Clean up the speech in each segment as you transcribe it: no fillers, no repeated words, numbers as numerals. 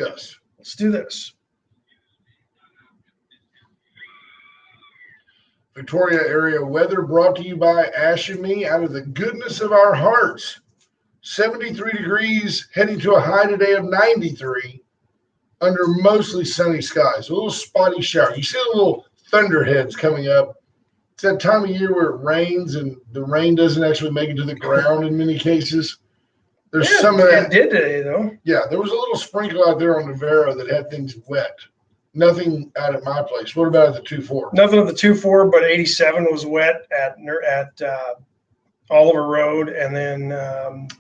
Yes. Let's do this. Victoria area weather brought to you by Ash and Me out of the goodness of our hearts. 73 degrees, heading to a high today of 93 under mostly sunny skies. A little spotty shower. You see the little thunderheads coming up. It's that time of year where it rains and the rain doesn't actually make it to the ground in many cases. There's some of that. It did today, though. Yeah, there was a little sprinkle out there on Navarro that had things wet. Nothing out at my place. What about at the 2-4? Nothing at the 2-4, but 87 was wet at Oliver Road, and then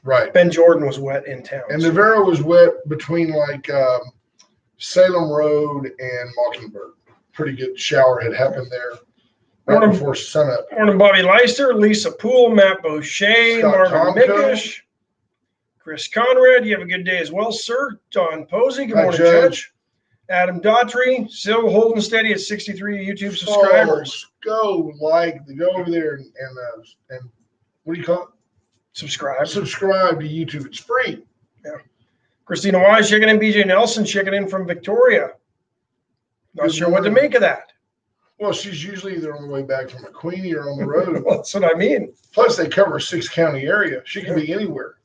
Right. Ben Jordan was wet in town. And Navarro was wet between Salem Road and Mockingbird. Pretty good shower had happened there right before sunup. Morning, Bobby Leister, Lisa Poole, Matt Boucher, Scott Marvin Tomko. Mickish, Chris Conrad. You have a good day as well, sir. Don Posey. Good Hi, morning, Judge. Adam Daughtry, still holding steady at 63 YouTube subscribers. Go over there and what do you call it? Subscribe to YouTube. It's free. Yeah. Christina Wise checking in. BJ Nelson checking in from Victoria. Not Good sure what to morning. make of that. Well, she's usually either on the way back from McQueenie or on the road. Well, that's what I mean. Plus, they cover a 6-county area. She can be anywhere.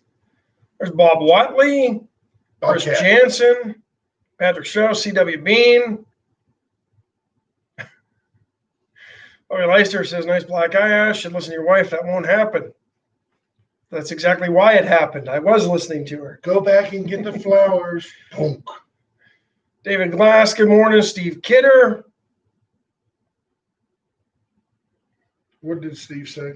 There's Bob Watley, Chris Jansen, Patrick Strauss, C.W. Bean. Bobby Leister says, nice black eye, Ash. Should listen to your wife. That won't happen. That's exactly why it happened. I was listening to her. Go back and get the flowers. Punk. David Glass, good morning. Steve Kidder. What did Steve say?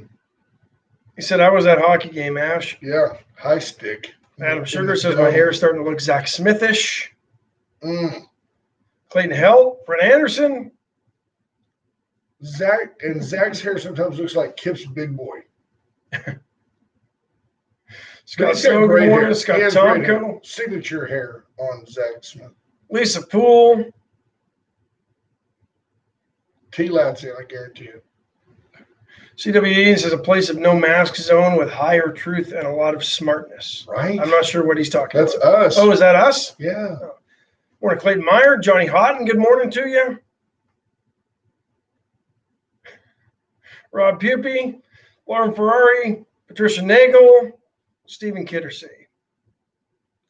He said, I was at hockey game, Ash. Yeah, high stick. Adam Sugar says, my hair is starting to look Zach Smithish. Mm. Clayton Hell, Brent Anderson. Zach's hair sometimes looks like Kip's big boy. Scott He's got Snow, gray good morning. hair. Scott He has gray hair. Tomko. Signature hair on Zach Smith. Lisa Poole. T-Lad's in, I guarantee you. CWE says a place of no mask zone with higher truth and a lot of smartness. Right? I'm not sure what he's talking That's about. us. Oh, is that us? Yeah. Morning, Clayton Meyer. Johnny Houghton, good morning to you. Rob Pupi, Lauren Ferrari, Patricia Nagel, Stephen Kittersey.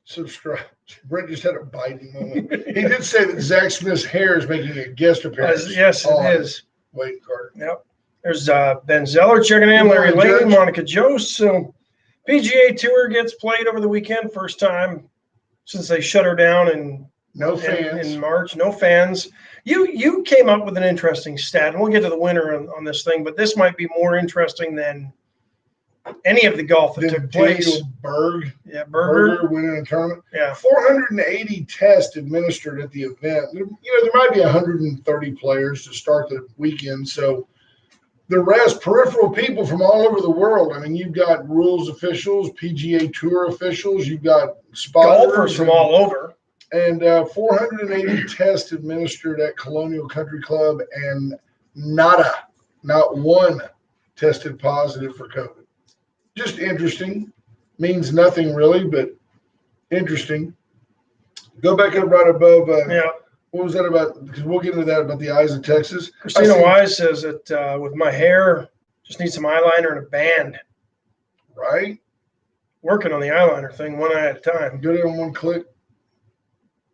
Subscribe. Brent just had a biting moment. He did say that Zach Smith's hair is making a guest appearance. Yes, it is. Waiting card. Yep. There's Ben Zeller checking in, Larry Lane, Monica Jost. So PGA Tour gets played over the weekend, first time since they shut her down in March. No fans. You came up with an interesting stat, and we'll get to the winner on this thing, but this might be more interesting than any of the golf that took place. Berg. Yeah, Berger winning a tournament. Yeah. 480 tests administered at the event. There might be 130 players to start the weekend, so the rest, peripheral people from all over the world. I mean, you've got rules officials, PGA Tour officials, you've got golfers from all over. And 480 tests administered at Colonial Country Club, and not one tested positive for COVID. Just interesting. Means nothing really, but interesting. Go back up right above. What was that about? Because we'll get into that about the eyes of Texas. Christina Wise says that with my hair, just need some eyeliner and a band. Right. Working on the eyeliner thing one eye at a time. Get it on one click.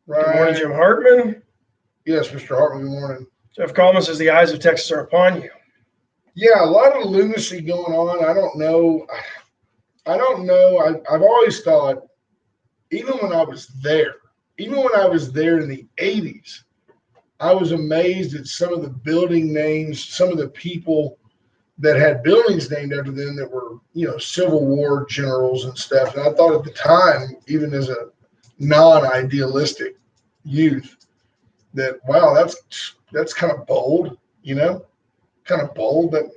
Right. Good morning, Jim Hartman. Yes, Mr. Hartman, good morning. Jeff Coleman says the eyes of Texas are upon you. Yeah, a lot of lunacy going on. I don't know. I've always thought, even when I was there in the 80s, I was amazed at some of the building names, some of the people that had buildings named after them that were, Civil War generals and stuff. And I thought at the time, even as a non-idealistic youth, that, wow, that's kind of bold, that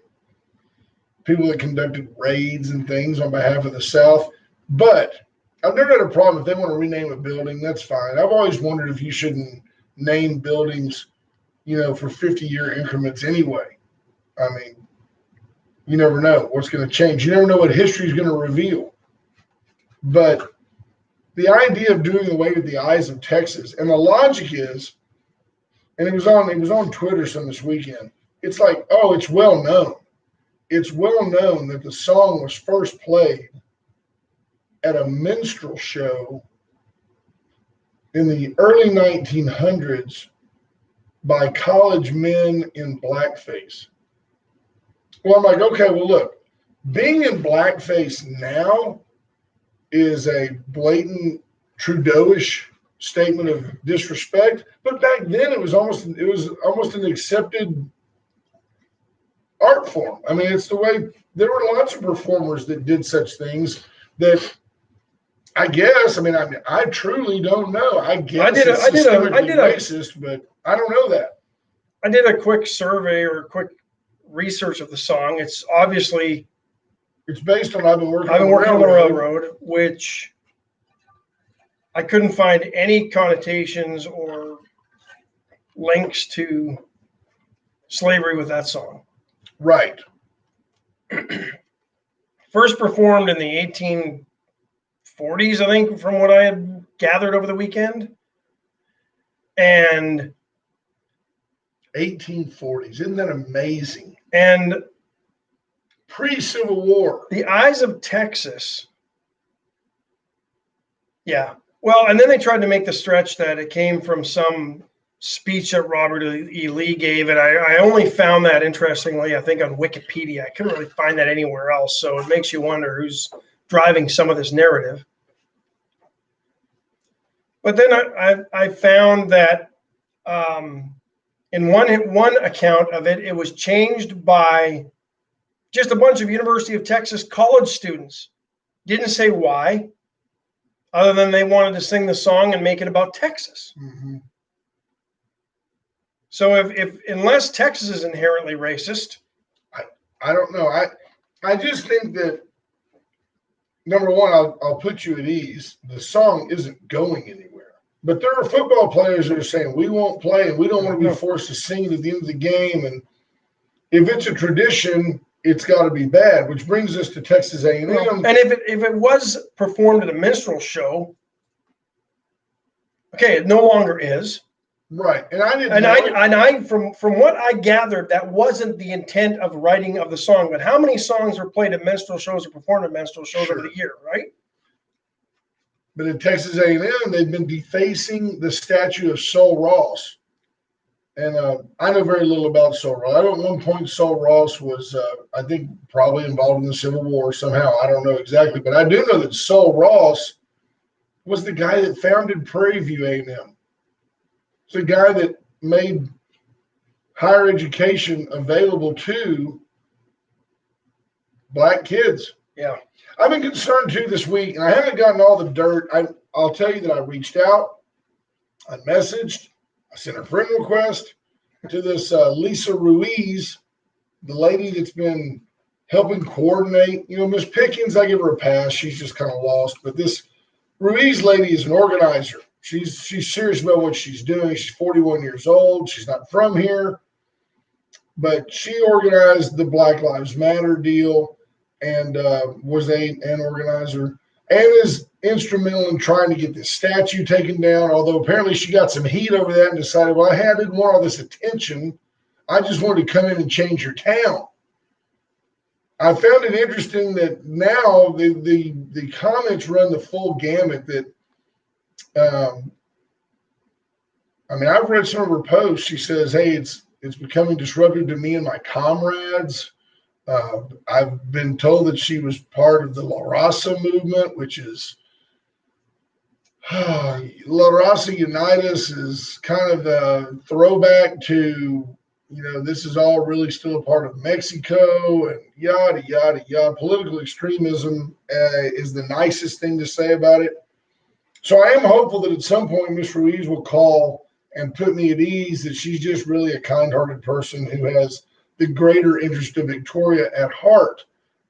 people that conducted raids and things on behalf of the South. But I've never had a problem if they want to rename a building, that's fine. I've always wondered if you shouldn't name buildings, for 50-year increments anyway. I mean, you never know what's going to change. You never know what history is going to reveal. But the idea of doing away with the Eyes of Texas, and the logic is, and it was on Twitter some this weekend. It's like, oh, it's well known. It's well known that the song was first played at a minstrel show in the early 1900s by college men in blackface. Well, I'm like, okay, well, look, being in blackface now is a blatant Trudeauish statement of disrespect, but back then it was almost an accepted art form. I mean, it's the way there were lots of performers that did such things that I guess. I truly don't know. I guess it's systemically racist, but I don't know that. I did a quick survey or a quick research of the song. It's obviously based on I've been working on the railroad, which I couldn't find any connotations or links to slavery with that song. Right. First performed in the 1840s, I think, from what I had gathered over the weekend. And 1840s. Isn't that amazing? And pre-Civil War. The Eyes of Texas. Yeah. Well, and then they tried to make the stretch that it came from some speech that Robert E. Lee gave, and I only found that, interestingly, I think on Wikipedia. I couldn't really find that anywhere else, so it makes you wonder who's driving some of this narrative. But then I found that in one account of it, it was changed by just a bunch of University of Texas college students. Didn't say why, other than they wanted to sing the song and make it about Texas. Mm-hmm. So if unless Texas is inherently racist, I don't know. I just think that, number one, I'll put you at ease. The song isn't going anywhere. But there are football players that are saying, we won't play and we don't want to be forced to sing it at the end of the game. And if it's a tradition, it's got to be bad, which brings us to Texas A&M. And if it was performed at a minstrel show, okay, it no longer is. Right. And I didn't from what I gathered, that wasn't the intent of writing of the song. But how many songs were played at minstrel shows or performed at minstrel shows over the year, right? But in Texas A&M, they've been defacing the statue of Sol Ross. And I know very little about Sol Ross. I know at one point Sol Ross was, I think, probably involved in the Civil War somehow. I don't know exactly. But I do know that Sol Ross was the guy that founded Prairie View A&M. It's the guy that made higher education available to black kids. Yeah. I've been concerned too this week, and I haven't gotten all the dirt. I'll tell you that I reached out, I messaged, I sent a friend request to this Lisa Ruiz, the lady that's been helping coordinate. Miss Pickens, I give her a pass. She's just kind of lost. But this Ruiz lady is an organizer. She's serious about what she's doing. She's 41 years old. She's not from here, but she organized the Black Lives Matter deal and was an organizer and is instrumental in trying to get this statue taken down, although apparently she got some heat over that and decided, well, I didn't want all this attention. I just wanted to come in and change your town. I found it interesting that now the comments run the full gamut that I've read some of her posts. She says, hey, it's becoming disruptive to me and my comrades. I've been told that she was part of the La Raza movement, which is La Raza Unitas is kind of a throwback to, this is all really still a part of Mexico and yada, yada, yada. Political extremism is the nicest thing to say about it. So I am hopeful that at some point Ms. Ruiz will call and put me at ease that she's just really a kind-hearted person who has the greater interest of Victoria at heart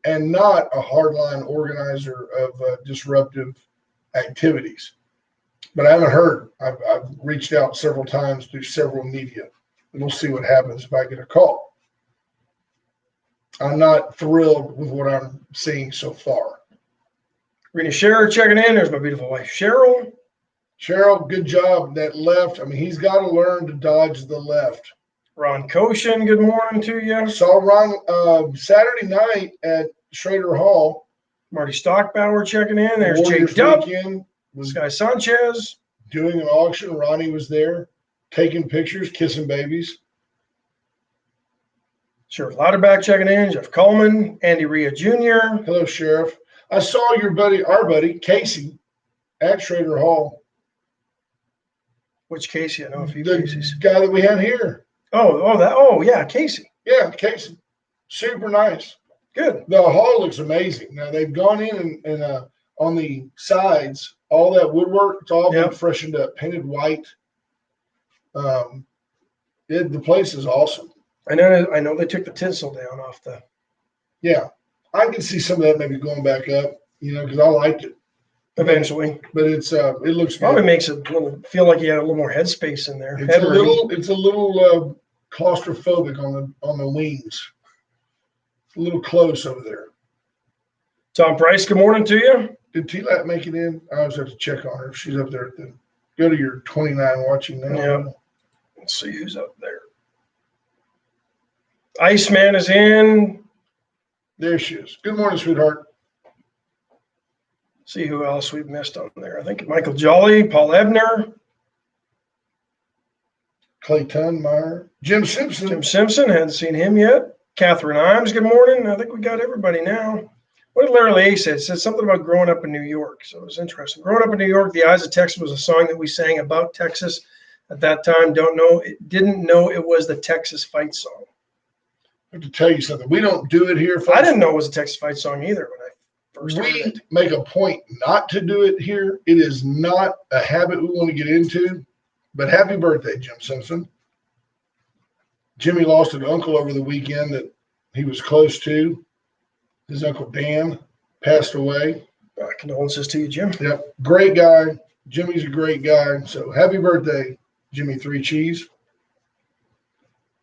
and not a hardline organizer of disruptive activities. But I haven't heard. I've reached out several times through several media. And we'll see what happens if I get a call. I'm not thrilled with what I'm seeing so far. Rena Scherer checking in. There's my beautiful wife, Cheryl. Cheryl, good job. That left. I mean, he's got to learn to dodge the left. Ron Koshin, good morning to you. Saw Ron Saturday night at Schrader Hall. Marty Stockbauer checking in. There's Jake Dubb. Sky Sanchez. Doing an auction. Ronnie was there, taking pictures, kissing babies. Sheriff Lauterbach checking in. Jeff Coleman. Andy Rhea Jr. Hello, Sheriff. I saw our buddy, Casey, at Schrader Hall. Which Casey? I know a few the Caseys. Guy that we had here. Oh, yeah, Casey. Yeah, Casey. Super nice. Good. The hall looks amazing. Now, they've gone in and on the sides, all that woodwork, it's all been freshened up, painted white. The place is awesome. I know they took the tinsel down off the. Yeah. I can see some of that maybe going back up, because I liked it. Eventually. But it's it looks probably good. Makes it feel like you had a little more headspace in there. It's a little claustrophobic on the wings. A little close over there. Tom Price, good morning to you. Did T-Lat make it in? I always have to check on her. She's up there. Go to your 29 watching now. Yeah. Let's see who's up there. Iceman is in. There she is. Good morning, sweetheart. See who else we've missed on there. I think Michael Jolly, Paul Ebner. Clay Tunmeyer. Jim Simpson. Hadn't seen him yet. Catherine Imes, good morning. I think we got everybody now. What did Larry Lee say? It said something about growing up in New York. So it was interesting. Growing up in New York, The Eyes of Texas was a song that we sang about Texas at that time. Didn't know it was the Texas fight song. I have to tell you something. We don't do it here. I didn't know it was a Texas fight song either when I first heard it. We make a point not to do it here. It is not a habit we want to get into. But happy birthday, Jim Simpson. Jimmy lost an uncle over the weekend that he was close to. His Uncle Dan passed away. Condolences to you, Jim. Yep. Great guy. Jimmy's a great guy. So happy birthday, Jimmy Three Cheese.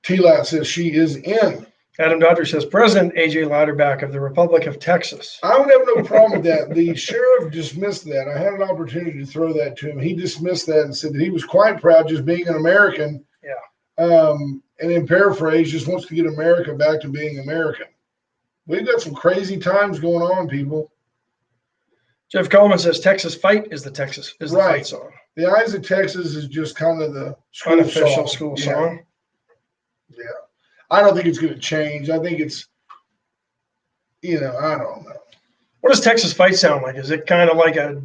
T-Lat says she is in. Adam Dodger says, President A.J. Lauterbach of the Republic of Texas. I don't have no problem with that. The sheriff dismissed that. I had an opportunity to throw that to him. He dismissed that and said that he was quite proud just being an American. Yeah. And in paraphrase, just wants to get America back to being American. We've got some crazy times going on, people. Jeff Coleman says Texas Fight is the fight song. The Eyes of Texas is just kind of the unofficial school song. Yeah. I don't think it's going to change. I think it's, I don't know. What does Texas Fight sound like? Is it kind of like a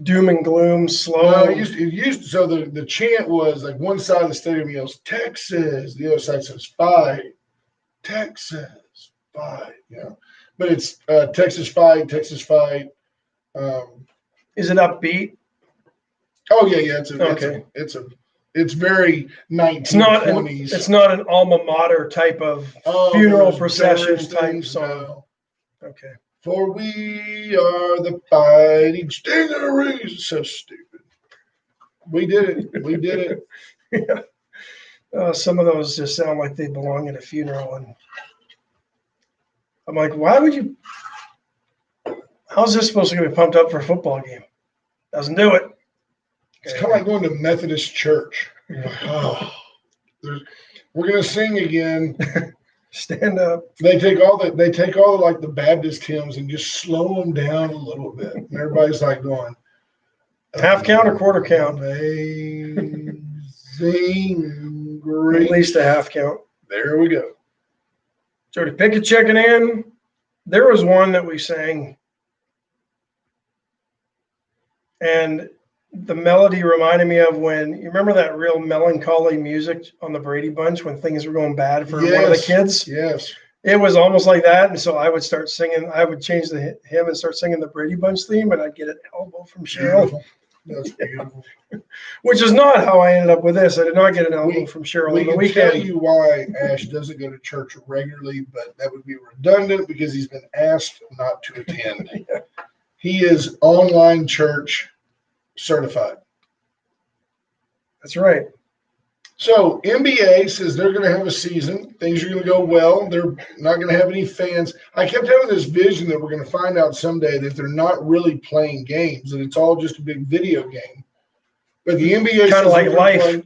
doom and gloom, slow? No, it used to, so the chant was like one side of the stadium yells, Texas. The other side says, fight. Texas, fight. But it's Texas Fight, Texas Fight. Is it upbeat? Oh, yeah. It's very 1920s. It's not an alma mater type of funeral procession type song. No. Okay. For we are the fighting Stingarees. So stupid. We did it. Yeah. Some of those just sound like they belong at a funeral, and I'm like, why would you? How's this supposed to get me pumped up for a football game? Doesn't do it. It's kind of like going to Methodist church. We're gonna sing again. Stand up. They take all the like the Baptist hymns and just slow them down a little bit. And everybody's like going half count or quarter count. Amazing grace. At least a half count. There we go. Jody Pickett checking in. There was one that we sang, and the melody reminded me of when you remember that real melancholy music on the Brady Bunch when things were going bad for one of the kids. Yes, it was almost like that, and so I would start singing. I would change the hymn and start singing the Brady Bunch theme, and I'd get an elbow from Cheryl. Beautiful. That's beautiful. Which is not how I ended up with this. I did not get an elbow from Cheryl on the weekend. We can tell you why Ash doesn't go to church regularly, but that would be redundant because he's been asked not to attend. Yeah. He is online church certified. That's right. So NBA says they're going to have a season. Things are going to go well. They're not going to have any fans. I kept having this vision that we're going to find out someday that they're not really playing games, that it's all just a big video game. But the NBA kind of like life.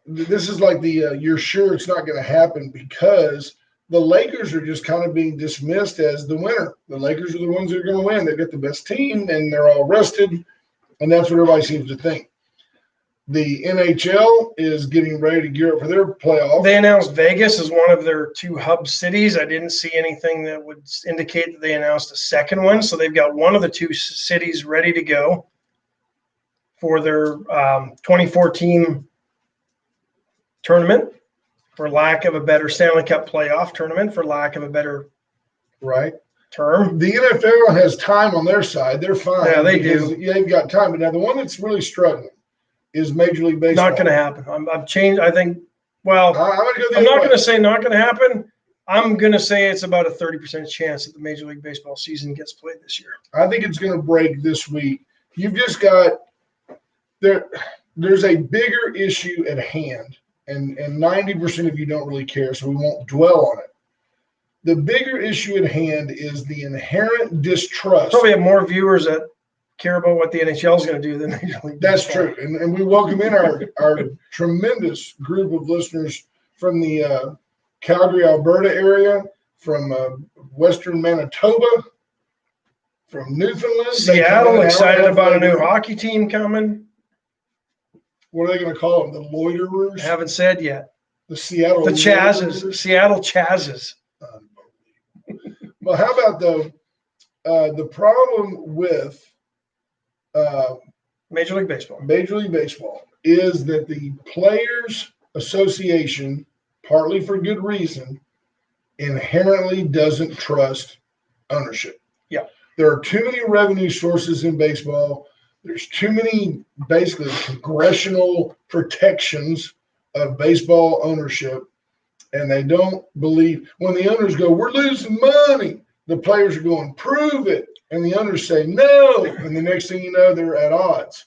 This is like you're sure it's not going to happen because the Lakers are just kind of being dismissed as the winner. The Lakers are the ones that are going to win. They've got the best team and they're all rested, and that's what everybody seems to think. The NHL is getting ready to gear up for their playoff. They announced Vegas as one of their 2 hub cities. I didn't see anything that would indicate that they announced a second one. So they've got one of the 2 cities ready to go for their 2014 tournament, for lack of a better Stanley Cup playoff tournament, for lack of a better term. The NFL has time on their side. They're fine. Yeah, they do. They've got time. But now the one that's really struggling is Major League Baseball. Not going to happen. I've changed. I think. Well, I'm not going to say not going to happen. I'm going to say it's about a 30% chance that the Major League Baseball season gets played this year. I think it's going to break this week. You've just got there's a bigger issue at hand, and 90% of you don't really care, so we won't dwell on it. The bigger issue at hand is the inherent distrust. Probably have more viewers that care about what the NHL is going to do than Major League Baseball. That's true. And we welcome in our tremendous group of listeners from the Calgary, Alberta area, from Western Manitoba, from Newfoundland. Seattle, excited about a new hockey team coming. What are they going to call them? The Loiterers? Haven't said yet. The Seattle Chazzes. Loiterers? Seattle Chazzes. Well, how about the problem with Major League Baseball. Major League Baseball is that the Players Association, partly for good reason, inherently doesn't trust ownership. Yeah. There are too many revenue sources in baseball. There's too many, basically, congressional protections of baseball ownership, and they don't believe when the owners go, "We're losing money," the players are going, "Prove it." And the owners say no, and the next thing you know, they're at odds.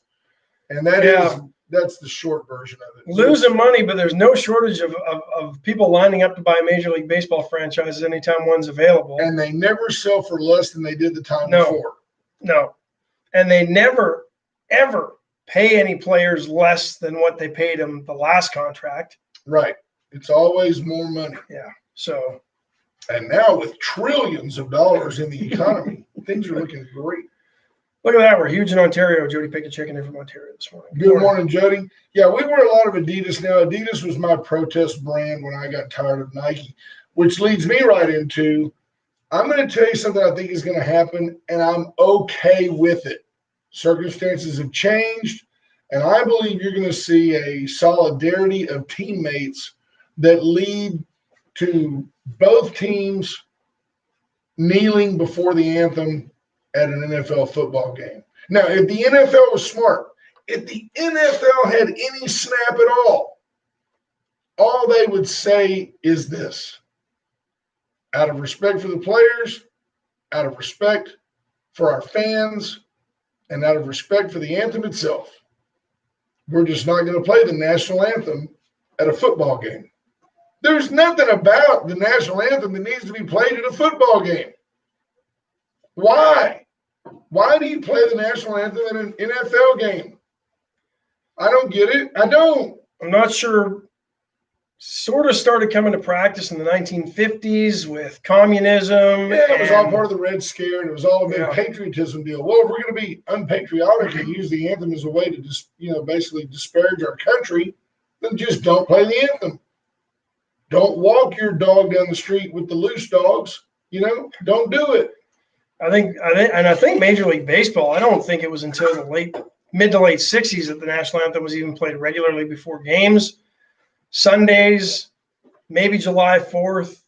And that's the short version of it. Losing money, but there's no shortage of people lining up to buy Major League Baseball franchises anytime one's available. And they never sell for less than they did the time before. No. And they never, ever pay any players less than what they paid them the last contract. Right. It's always more money. Yeah. So. And now with trillions of dollars in the economy, things are looking great. Look at that. We're huge in Ontario. Jody picked a chicken in from Ontario this morning. Good morning, Jody. Yeah, we wear a lot of Adidas now. Adidas was my protest brand when I got tired of Nike, which leads me right into, I'm going to tell you something I think is going to happen, and I'm okay with it. Circumstances have changed, and I believe you're going to see a solidarity of teammates that lead to both teams kneeling before the anthem at an NFL football game. Now, if the NFL was smart, if the NFL had any snap at all they would say is this: out of respect for the players, out of respect for our fans, and out of respect for the anthem itself, we're just not going to play the national anthem at a football game. There's nothing about the national anthem that needs to be played at a football game. Why? Why do you play the national anthem in an NFL game? I don't get it. I don't. I'm not sure. Sort of started coming to practice in the 1950s with communism. Yeah, it was all part of the Red Scare, and it was all a big patriotism deal. Well, if we're going to be unpatriotic and use the anthem as a way to just, basically disparage our country, then just don't play the anthem. Don't walk your dog down the street with the loose dogs. Don't do it. I think Major League Baseball, I don't think it was until the mid to late 60s that the national anthem was even played regularly before games. Sundays, maybe July 4th,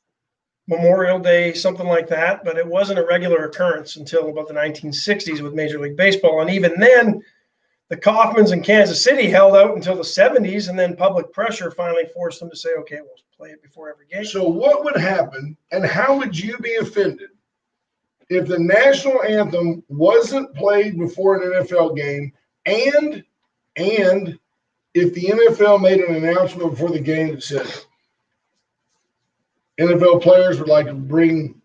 Memorial Day, something like that. But it wasn't a regular occurrence until about the 1960s with Major League Baseball. And even then, the Kaufmans in Kansas City held out until the 70s, and then public pressure finally forced them to say, okay, we'll play it before every game. So what would happen, and how would you be offended if the national anthem wasn't played before an NFL game and if the NFL made an announcement before the game that said NFL players would like to bring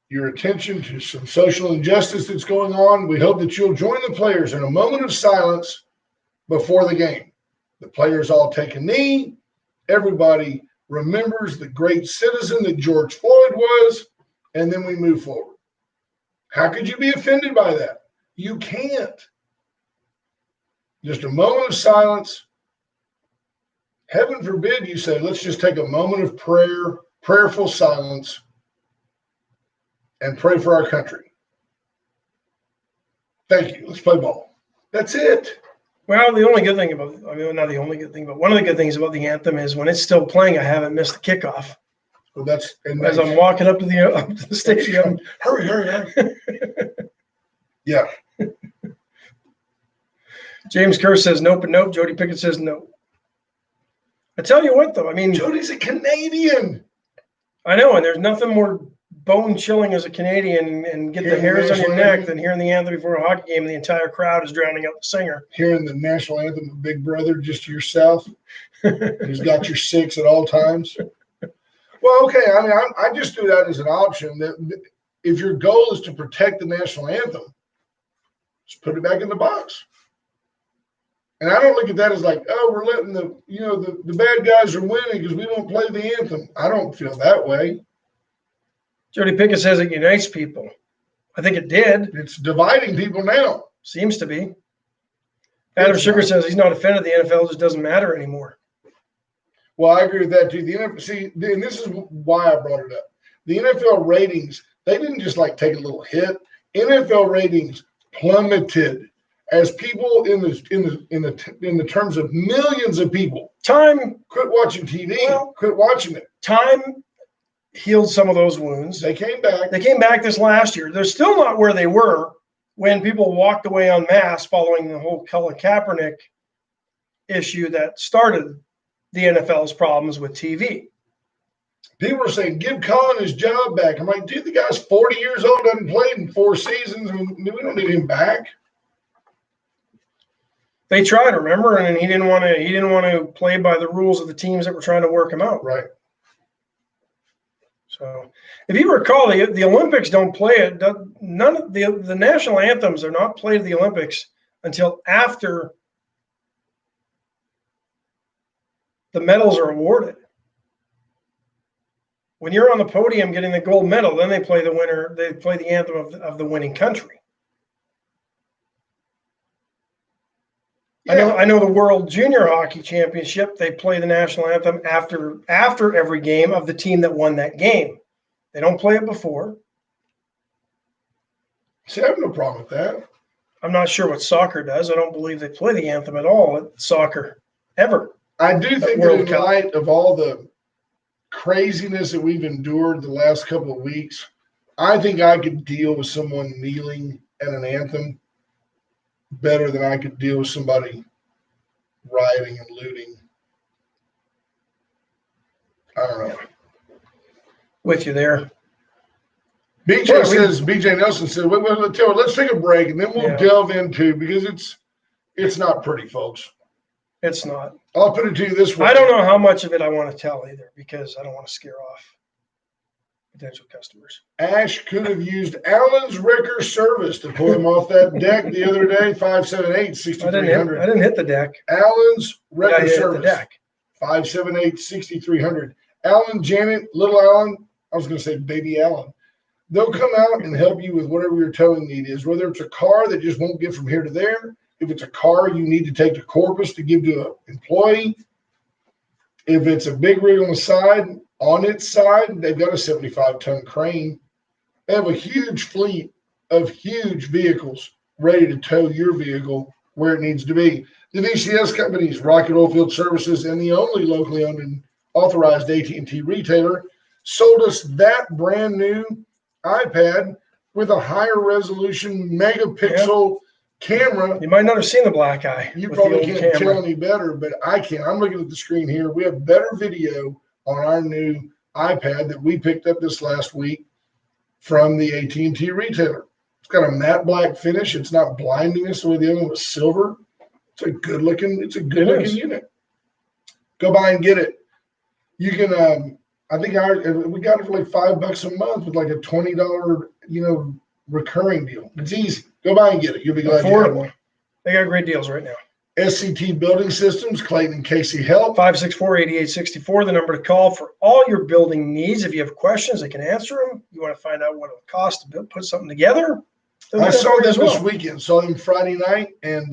your attention to some social injustice that's going on, we hope that you'll join the players in a moment of silence before the game. The players all take a knee. Everybody remembers the great citizen that George Floyd was, and then we move forward. How could you be offended by that? You can't. Just a moment of silence. Heaven forbid you say, let's just take a moment of prayer, prayerful silence, and pray for our country. Thank you. Let's play ball. That's it. Well, the only good thing about, not the only good thing, but one of the good things about the anthem is when it's still playing, I haven't missed the kickoff. Well, that's as I'm walking up to the stadium. Hurry. Yeah. James Kerr says nope and nope. Jody Pickett says no. I tell you what, though, Jody's a Canadian. I know, and there's nothing more bone-chilling as a Canadian and get the hairs on your neck than hearing the anthem before a hockey game and the entire crowd is drowning out the singer. Hearing the national anthem of Big Brother just to yourself, who's got your six at all times. Well, okay, I just do that as an option. That if your goal is to protect the national anthem, just put it back in the box. And I don't look at that as like, oh, we're letting the bad guys are winning because we don't play the anthem. I don't feel that way. Jody Pickett says it unites people. I think it did. It's dividing people now. Seems to be. Adam Sugar says he's not offended. The NFL just doesn't matter anymore. Well, I agree with that too. The NFL, and this is why I brought it up. The NFL ratings, they didn't just like take a little hit. NFL ratings plummeted as people in the terms of millions of people quit watching TV, quit watching it. Time healed some of those wounds. They came back. They came back this last year. They're still not where they were when people walked away en masse following the whole Colin Kaepernick issue that started the NFL's problems with TV. People are saying, give Colin his job back. I'm like, dude, the guy's 40 years old, hasn't played in 4 seasons. We don't need him back. They tried, remember, and he didn't want to play by the rules of the teams that were trying to work him out. Right. So, if you recall, the Olympics don't play it. None of the national anthems are not played at the Olympics until after the medals are awarded. When you're on the podium getting the gold medal, then they play the winner. They play the anthem of the winning country. Yeah. I know the World Junior Hockey Championship, they play the national anthem after every game of the team that won that game. They don't play it before. See, I have no problem with that. I'm not sure what soccer does. I don't believe they play the anthem at all at soccer, ever. I do think that in light of all the craziness that we've endured the last couple of weeks, I think I could deal with someone kneeling at an anthem better than I could deal with somebody rioting and looting. I don't know. With you there. BJ Nelson says, let's take a break and then we'll delve into, because it's not pretty, folks. It's not. I'll put it to you this way. I don't know how much of it I want to tell either, because I don't want to scare off potential customers. Ash could have used Alan's wrecker service to pull him off that deck the other day. 578-6300. I didn't hit the deck. Alan's wrecker service. The deck. 578-6300. Alan, Janet, little Alan. I was going to say baby Alan. They'll come out and help you with whatever your towing need is, whether it's a car that just won't get from here to there. If it's a car you need to take to Corpus to give to an employee. If it's a big rig on its side, they've got a 75-ton crane. They have a huge fleet of huge vehicles ready to tow your vehicle where it needs to be. The VCS companies, Rocket Oilfield Services, and the only locally owned and authorized AT&T retailer, sold us that brand new iPad with a higher resolution megapixel camera. You might not have seen the black eye. You probably can't tell any better, but I can. I'm looking at the screen here. We have better video on our new iPad that we picked up this last week from the AT&T retailer. It's got a matte black finish. It's not blinding us the way the other one was silver. It's a good looking unit. Go by and get it. You can, I think we got it for like $5 a month with like a $20, recurring deal. It's easy. Go by and get it. You'll be glad you have one. They got great deals right now. SCT Building Systems, Clayton and Casey Help. 564-8864, the number to call for all your building needs. If you have questions, they can answer them. You want to find out what it costs to put something together? I saw them this weekend, saw them Friday night, and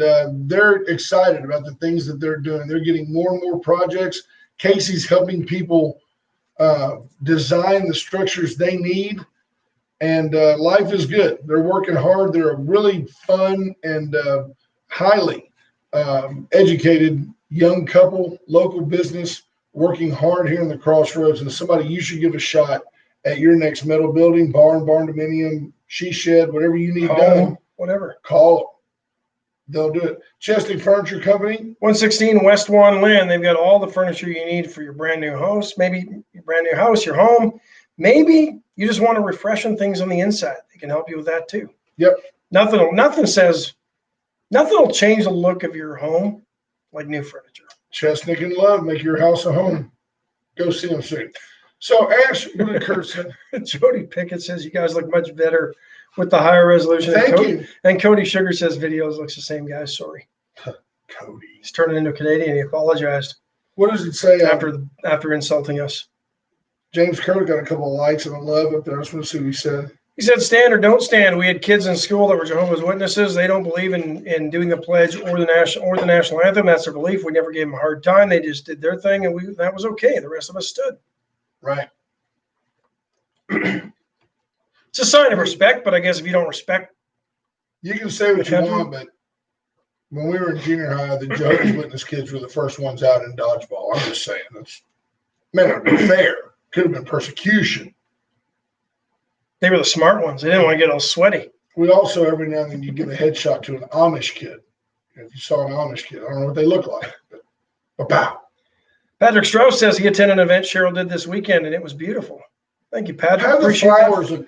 they're excited about the things that they're doing. They're getting more and more projects. Casey's helping people design the structures they need, and life is good. They're working hard. They're a really fun and highly educated young couple, local business, working hard here in the Crossroads, and somebody you should give a shot at your next metal building, barn dominium, she shed, whatever you need done. Whatever. Call them. They'll do it. Chesney Furniture Company. 116 West One Lynn. They've got all the furniture you need for your brand new house. Maybe your brand new house, your home. Maybe you just want to refreshen things on the inside. They can help you with that too. Yep. Nothing will change the look of your home like new furniture. Chestnut and Love, make your house a home. Go see them soon. So Ash, what did Kurt say? Jody Pickett says you guys look much better with the higher resolution. Thank you. And Cody Sugar says videos looks the same, guys. Sorry. Cody. He's turning into a Canadian. He apologized. What does it say after insulting us? James Kerr got a couple of likes and a love up there. I just want to see what he said. He said, stand or don't stand. We had kids in school that were Jehovah's Witnesses. They don't believe in doing the pledge or the national anthem. That's their belief. We never gave them a hard time. They just did their thing, and that was okay. The rest of us stood. Right. It's a sign of respect, but I guess if you don't respect, you can say what you want. But when we were in junior high, the Jehovah's Witness kids were the first ones out in dodgeball. I'm just saying, it would be fair. Could have been persecution. They were the smart ones. They didn't want to get all sweaty. We also, every now and then, you give a headshot to an Amish kid. If you saw an Amish kid, I don't know what they look like, but pow. Patrick Strauss says he attended an event Cheryl did this weekend, and it was beautiful. Thank you, Patrick. How the flowers look?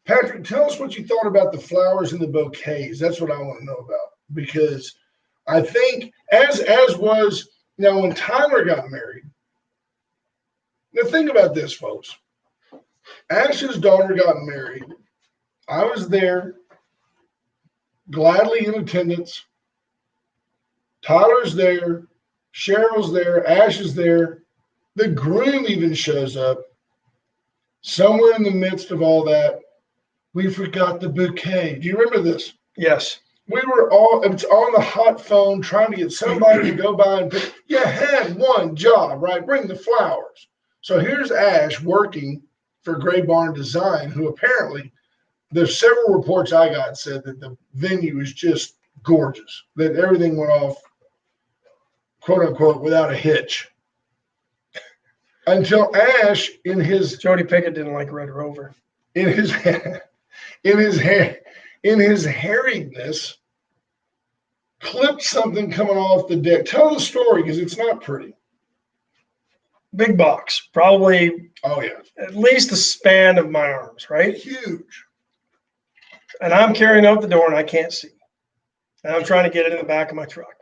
Patrick, tell us what you thought about the flowers and the bouquets. That's what I want to know about, because I think as was when Tyler got married. Now think about this, folks. Ash's daughter got married. I was there, gladly in attendance. Tyler's there. Cheryl's there. Ash is there. The groom even shows up. Somewhere in the midst of all that, we forgot the bouquet. Do you remember this? Yes. We were it's on the hot phone trying to get somebody to go by and pick. You had one job, right? Bring the flowers. So here's Ash working for Gray Barn Design, who apparently, there's several reports I got said that the venue is just gorgeous, that everything went off, quote unquote, without a hitch. Until Ash, in his Jody Pickett didn't like Red Rover. In his harriedness, clipped something coming off the deck. Tell the story, because it's not pretty. Big box, probably. Oh yeah, at least the span of my arms, right? Huge. And I'm carrying out the door, and I can't see. And I'm trying to get it in the back of my truck.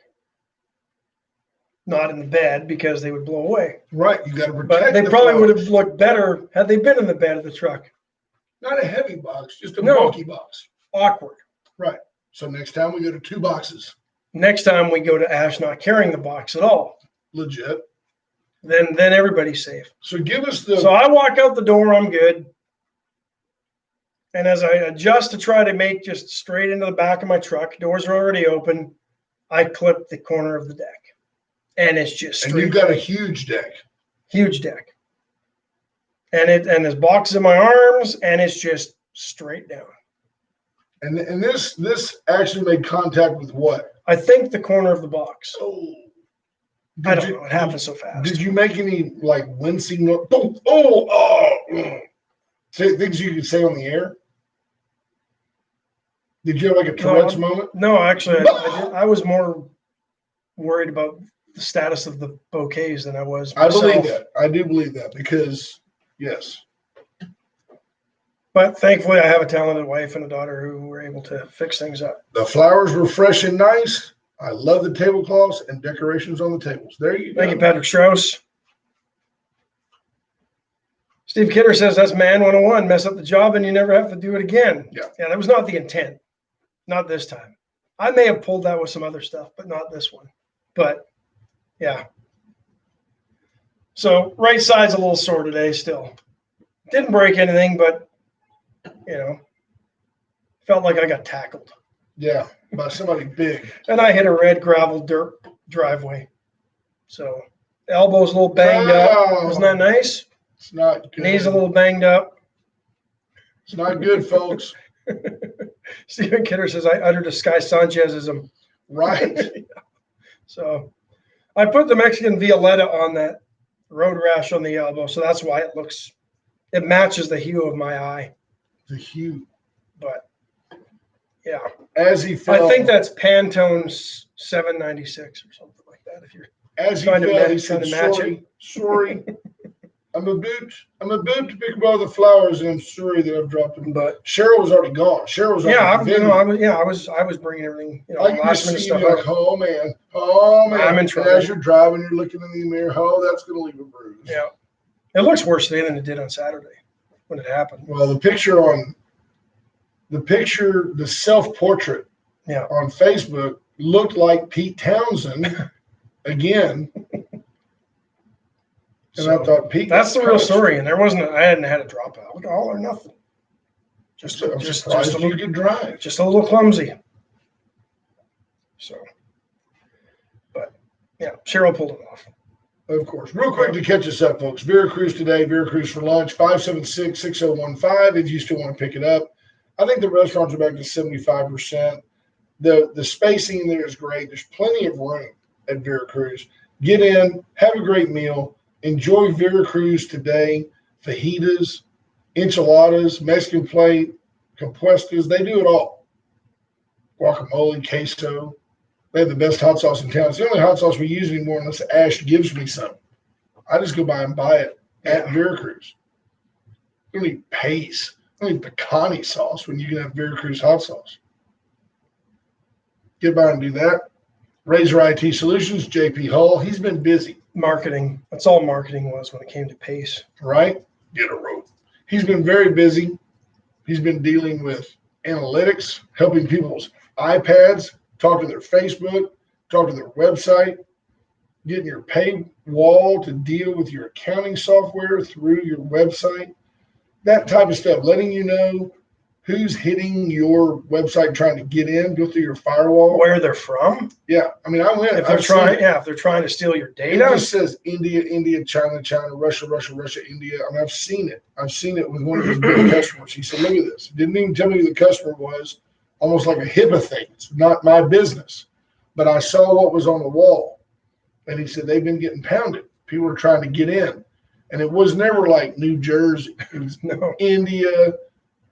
Not in the bed, because they would blow away. Right, you got to protect. But they probably would have looked better had they been in the bed of the truck. Not a heavy box, just a bulky box. Awkward. Right. So next time we go to 2 boxes. Next time we go to Ash not carrying the box at all. Legit. Then everybody's safe. So give us So I walk out the door, I'm good. And as I adjust to try to make just straight into the back of my truck, doors are already open, I clip the corner of the deck. And it's just straight. And you've got a huge deck. Huge deck. And there's boxes in my arms, and it's just straight down. And this actually made contact with what? I think the corner of the box. Oh. I don't know. It happened so fast. Did you make any wincing? Things you could say on the air? Did you have a Tourette's moment? No, actually, I was more worried about the status of the bouquets than I was myself. I believe that. I do believe that because, yes. But thankfully, I have a talented wife and a daughter who were able to fix things up. The flowers were fresh and nice. I love the tablecloths and decorations on the tables. There you go. Thank you, Patrick Strauss. Steve Kidder says that's man 101. Mess up the job and you never have to do it again. Yeah, that was not the intent. Not this time. I may have pulled that with some other stuff, but not this one. But yeah. So right side's a little sore today still. Didn't break anything, but felt like I got tackled. Yeah, by somebody big. And I hit a red gravel dirt driveway. So elbow's a little banged up. Isn't that nice? It's not good. Knees a little banged up. It's not good, folks. Stephen Kidder says I uttered a Sky Sanchezism. Right. So I put the Mexican Violetta on that road rash on the elbow, so that's why it matches the hue of my eye. The hue. But yeah. As he fell. I think that's Pantone 796 or something like that. If you're as he fell, he said, sorry. I'm about to pick up all the flowers, and I'm sorry that I've dropped them. But Cheryl was already gone. Cheryl was I was bringing everything. Last minute stuff. Like, oh man, I'm in trouble. As you're driving, you're looking in the mirror. Oh, that's going to leave a bruise. Yeah, it looks worse today than it did on Saturday when it happened. Well, the self-portrait, on Facebook looked like Pete Townsend again. And I thought, Pete, that's the real story. And I hadn't had a dropout. All or nothing. Just a little, you could drive. Just a little clumsy. So, but yeah, Cheryl pulled it off. Of course. Real quick to catch us up, folks. Veracruz today, Veracruz for lunch, 576-6015 if you still want to pick it up. I think the restaurants are back to 75%. The spacing in there is great. There's plenty of room at Veracruz. Get in, have a great meal. Enjoy Veracruz today. Fajitas, enchiladas, Mexican plate, compuestas. They do it all. Guacamole, queso. They have the best hot sauce in town. It's the only hot sauce we use anymore unless Ash gives me some. I just go by and buy it at Veracruz. You don't need paste. You don't need pecani sauce when you can have Veracruz hot sauce. Get by and do that. Razor IT Solutions, JP Hull. He's been busy. Marketing. That's all marketing was when it came to pace. Right? Get a rope. He's been very busy. He's been dealing with analytics, helping people's iPads talk to their Facebook, talk to their website, getting your paywall to deal with your accounting software through your website, that type of stuff, letting you know who's hitting your website trying to get in, go through your firewall. Where they're from? Yeah. I mean, I went. If they're trying to steal your data. It just says India, China, Russia, India. I mean, I've seen it. I've seen it with one of his big customers. He said, look at this. Didn't even tell me who the customer was. Almost like a HIPAA thing. It's not my business. But I saw what was on the wall. And he said, they've been getting pounded. People are trying to get in. And it was never like New Jersey. It was India,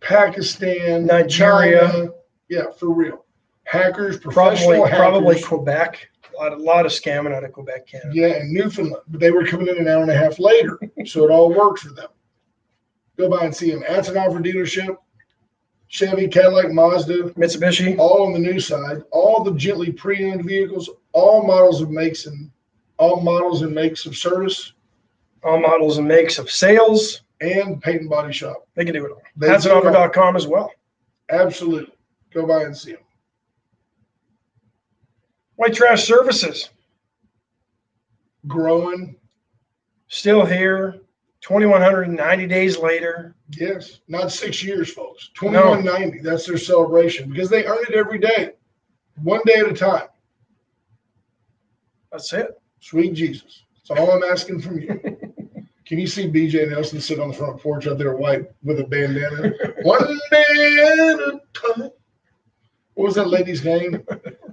Pakistan, Nigeria. China. Yeah, for real. Hackers, professional hackers. Probably Quebec. A lot of scamming out of Quebec, Canada. Yeah, and Newfoundland. But they were coming in an hour and a half later. So it all worked for them. Go by and see them. Antonov dealership. Chevy, Cadillac, Mazda, Mitsubishi, all on the new side, all the gently pre-owned vehicles, all models and makes of service, all models and makes of sales, and paint and body shop. They can do it all. HatsAndOffer.com as well. Absolutely. Go by and see them. White Trash Services. Growing. Still here. 2,190 days later. Yes, not 6 years, folks. 2190. No. That's their celebration because they earn it every day, one day at a time. That's it. Sweet Jesus. That's all I'm asking from you. Can you see BJ Nelson sit on the front porch out there, white with a bandana? One day at a time. What was that lady's name?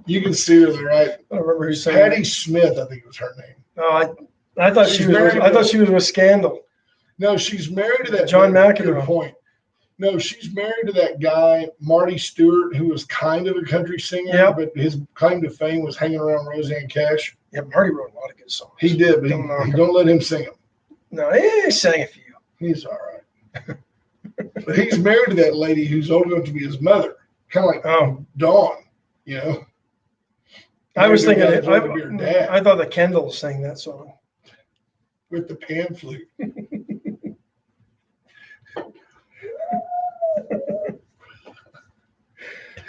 You can see her there, right? I don't remember who said Patti Smith, I think was her name. Oh, I thought she was with Scandal. No, she's married to that John McEnroe. Point. No, she's married to that guy, Marty Stewart, who was kind of a country singer, but his claim to fame was hanging around Roseanne Cash. Yeah, Marty wrote a lot of good songs. He did, but don't let him sing them. No, he sang a few. He's all right. But he's married to that lady who's old enough to be his mother, kind of like Dawn, you know. I was thinking, I thought the Kendalls sang that song. With the pan flute.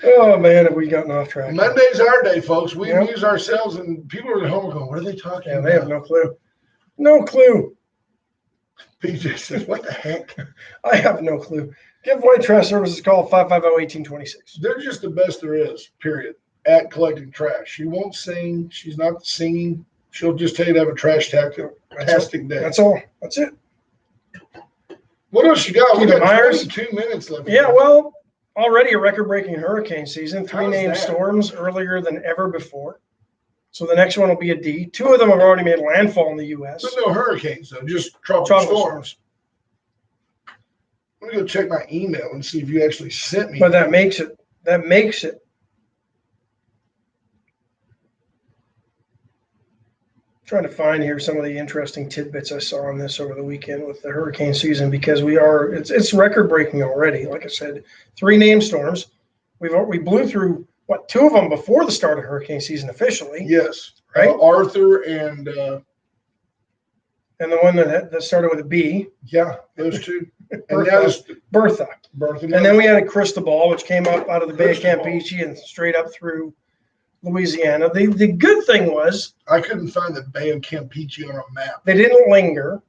Oh, man, have we gotten off track? Monday's our day, folks. We amuse ourselves, and people are at home going, what are they talking about? They have no clue. No clue. PJ says, what the heck? I have no clue. Give White Trash Services a call, 550-1826. They're just the best there is, period, at collecting trash. She won't sing. She's not singing. She'll just tell you to have a trash-tastic day. That's all. That's it. What else you got? We got Myers. 22 minutes left. Yeah, well, already a record-breaking hurricane season. 3 named storms earlier than ever before. So the next one will be a D. 2 of them have already made landfall in the U.S. There's no hurricanes, though, just tropical storms. Let me go check my email and see if you actually sent me. But that makes it. Trying to find here some of the interesting tidbits I saw on this over the weekend with the hurricane season, because it's record breaking already. Like I said, 3 named storms. We blew through 2 of them before the start of hurricane season officially. Yes, right. Arthur and the one that started with a B. Yeah, those 2. Bertha. And then we had a Cristobal, which came up out of the Bay of Campeche and straight up through Louisiana. The good thing was I couldn't find the Bay of Campeche on a map. They didn't linger,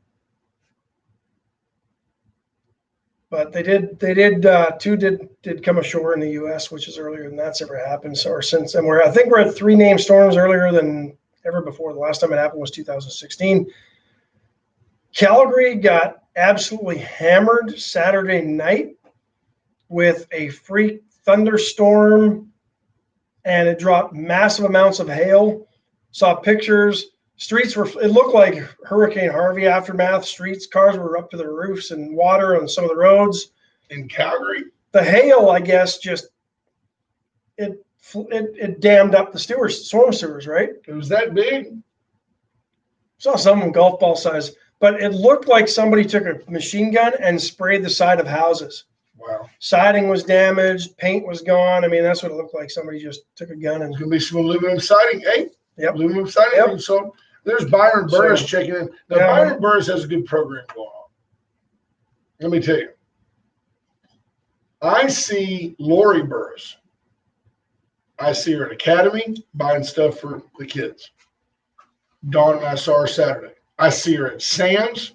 but they did. 2 did come ashore in the U.S., which is earlier than that's ever happened. So, or since, and I think we're at 3 named storms earlier than ever before. The last time it happened was 2016. Calgary got absolutely hammered Saturday night with a freak thunderstorm, and it dropped massive amounts of hail. Saw pictures. Streets it looked like Hurricane Harvey aftermath. Cars were up to their roofs and water on some of the roads. In Calgary? The hail, I guess, just it dammed up the storm sewers, right? It was that big? Saw some of them golf ball size. But it looked like somebody took a machine gun and sprayed the side of houses. Wow. Siding was damaged. Paint was gone. I mean, that's what it looked like. Somebody just took a gun and. There's going to be some aluminum siding. Hey, yep. Aluminum siding. Yep. So there's Byron Burris checking in. Now, Byron Burris has a good program going on. Let me tell you. I see Lori Burris. I see her at Academy buying stuff for the kids. Dawn and I saw her Saturday. I see her at Sam's.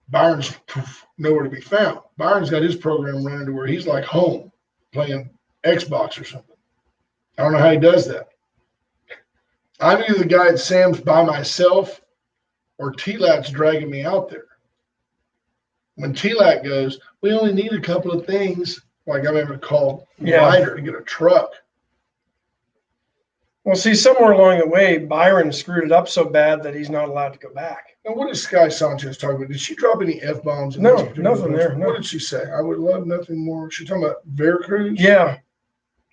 Byron's nowhere to be found. Byron's got his program running to where he's like home playing Xbox or something. I don't know how he does that. I'm either the guy at Sam's by myself or T-Lat's dragging me out there. When T-Lat goes, we only need a couple of things, like I'm able to call Ryder to get a truck. Well, see, somewhere along the way, Byron screwed it up so bad that he's not allowed to go back. And what did Sky Sanchez talk about? Did she drop any F-bombs? No, nothing there. No. What did she say? I would love nothing more. She's talking about Veracruz? Yeah,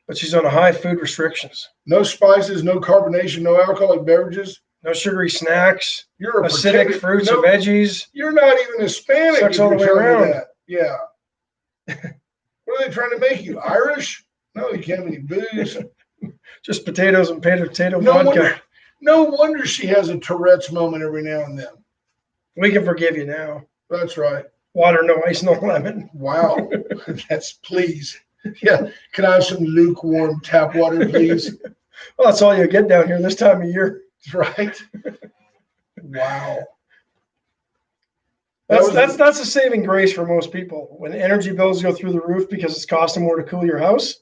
but she's on a high food restrictions. No spices, no carbonation, no alcoholic beverages. No sugary snacks. You're acidic fruits and veggies. You're not even Hispanic. Sucks all the way around. That. Yeah. What are they trying to make you? Irish? No, you can't have any booze. Just potatoes and potato vodka. No wonder she has a Tourette's moment every now and then. We can forgive you now. That's right. Water, no ice, no lemon. Wow. Please. Yeah. Can I have some lukewarm tap water, please? Well, that's all you get down here this time of year. Right. Wow. That's a saving grace for most people. When energy bills go through the roof because it's costing more to cool your house,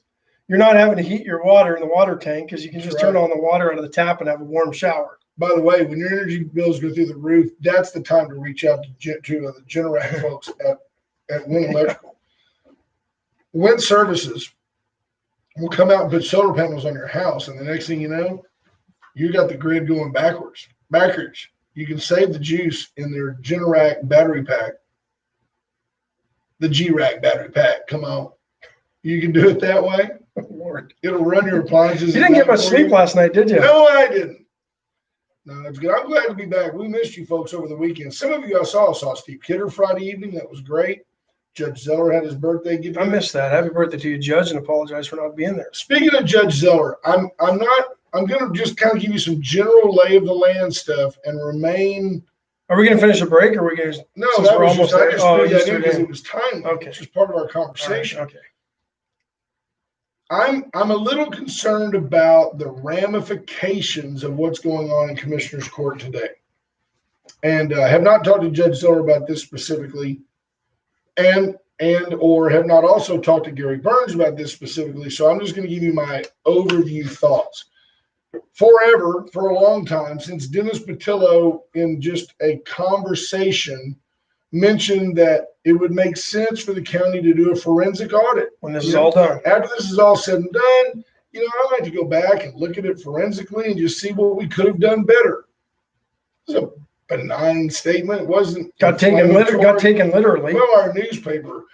you're not having to heat your water in the water tank because you can just turn on the water out of the tap and have a warm shower. By the way, when your energy bills go through the roof, that's the time to reach out to the Generac folks at Win Electrical. Win Services will come out and put solar panels on your house, and the next thing you know, you got the grid going backwards. You can save the juice in their Generac battery pack. The G-Rack battery pack. Come on. You can do it that way. Lord. It'll run your appliances. You didn't get much sleep last night, did you? No, I didn't. No, that's good. I'm glad to be back. We missed you folks over the weekend. Some of you I saw Steve Kidder Friday evening. That was great. Judge Zeller had his birthday gift. I missed that. Happy birthday to you, Judge, and apologize for not being there. Speaking of Judge Zeller, I'm I'm going to just kind of give you some general lay of the land stuff and remain. Are we going to finish a break, or are we going to? No, that was just, I just threw that in because in. it was timely. Okay. It's just part of our conversation. Right, okay. I'm a little concerned about the ramifications of what's going on in Commissioner's Court today. And have not talked to Judge Zoller about this specifically, and or have not also talked to Gary Burns about this specifically. So I'm just going to give you my overview thoughts. Forever, for a long time, since Dennis Patillo, in just a conversation, mentioned that it would make sense for the county to do a forensic audit. When this is all done. After this is all said and done, I'd like to go back and look at it forensically and just see what we could have done better. It was a benign statement. It wasn't got taken literally. Well, our newspaper,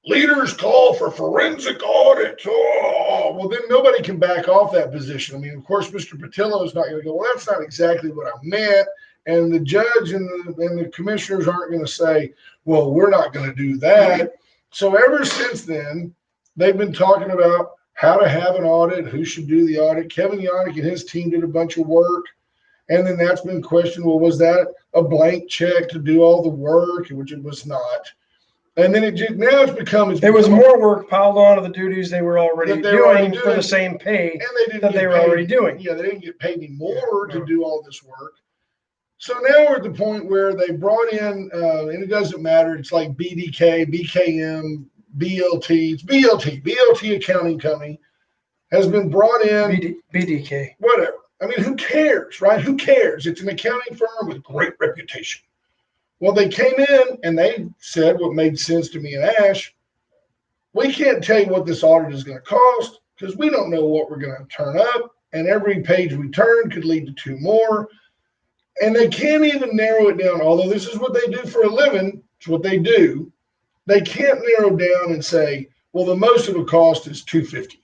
leaders call for forensic audit. Oh, well, then nobody can back off that position. I mean, of course, Mr. Patillo is not going to go, well, that's not exactly what I meant. And the judge and the commissioners aren't going to say, well, we're not going to do that. So ever since then, they've been talking about how to have an audit, who should do the audit. Kevin Yannick and his team did a bunch of work. And then that's been questioned, well, was that a blank check to do all the work, which it was not. And then now it's become. There was more work piled on of the duties they were already doing for the same pay that they were already doing. Yeah, they didn't get paid any more to do all this work. So now we're at the point where they brought in, and it doesn't matter, it's like BDK, BKM, BLT, it's BLT Accounting Company has been brought in. BDK. Whatever. I mean, who cares, right? Who cares? It's an accounting firm with great reputation. Well, they came in and they said what made sense to me and Ash. We can't tell you what this audit is going to cost because we don't know what we're going to turn up. And every page we turn could lead to 2 more. And they can't even narrow it down. Although this is what they do for a living, it's what they do. They can't narrow down and say, well, the most it will cost is $250.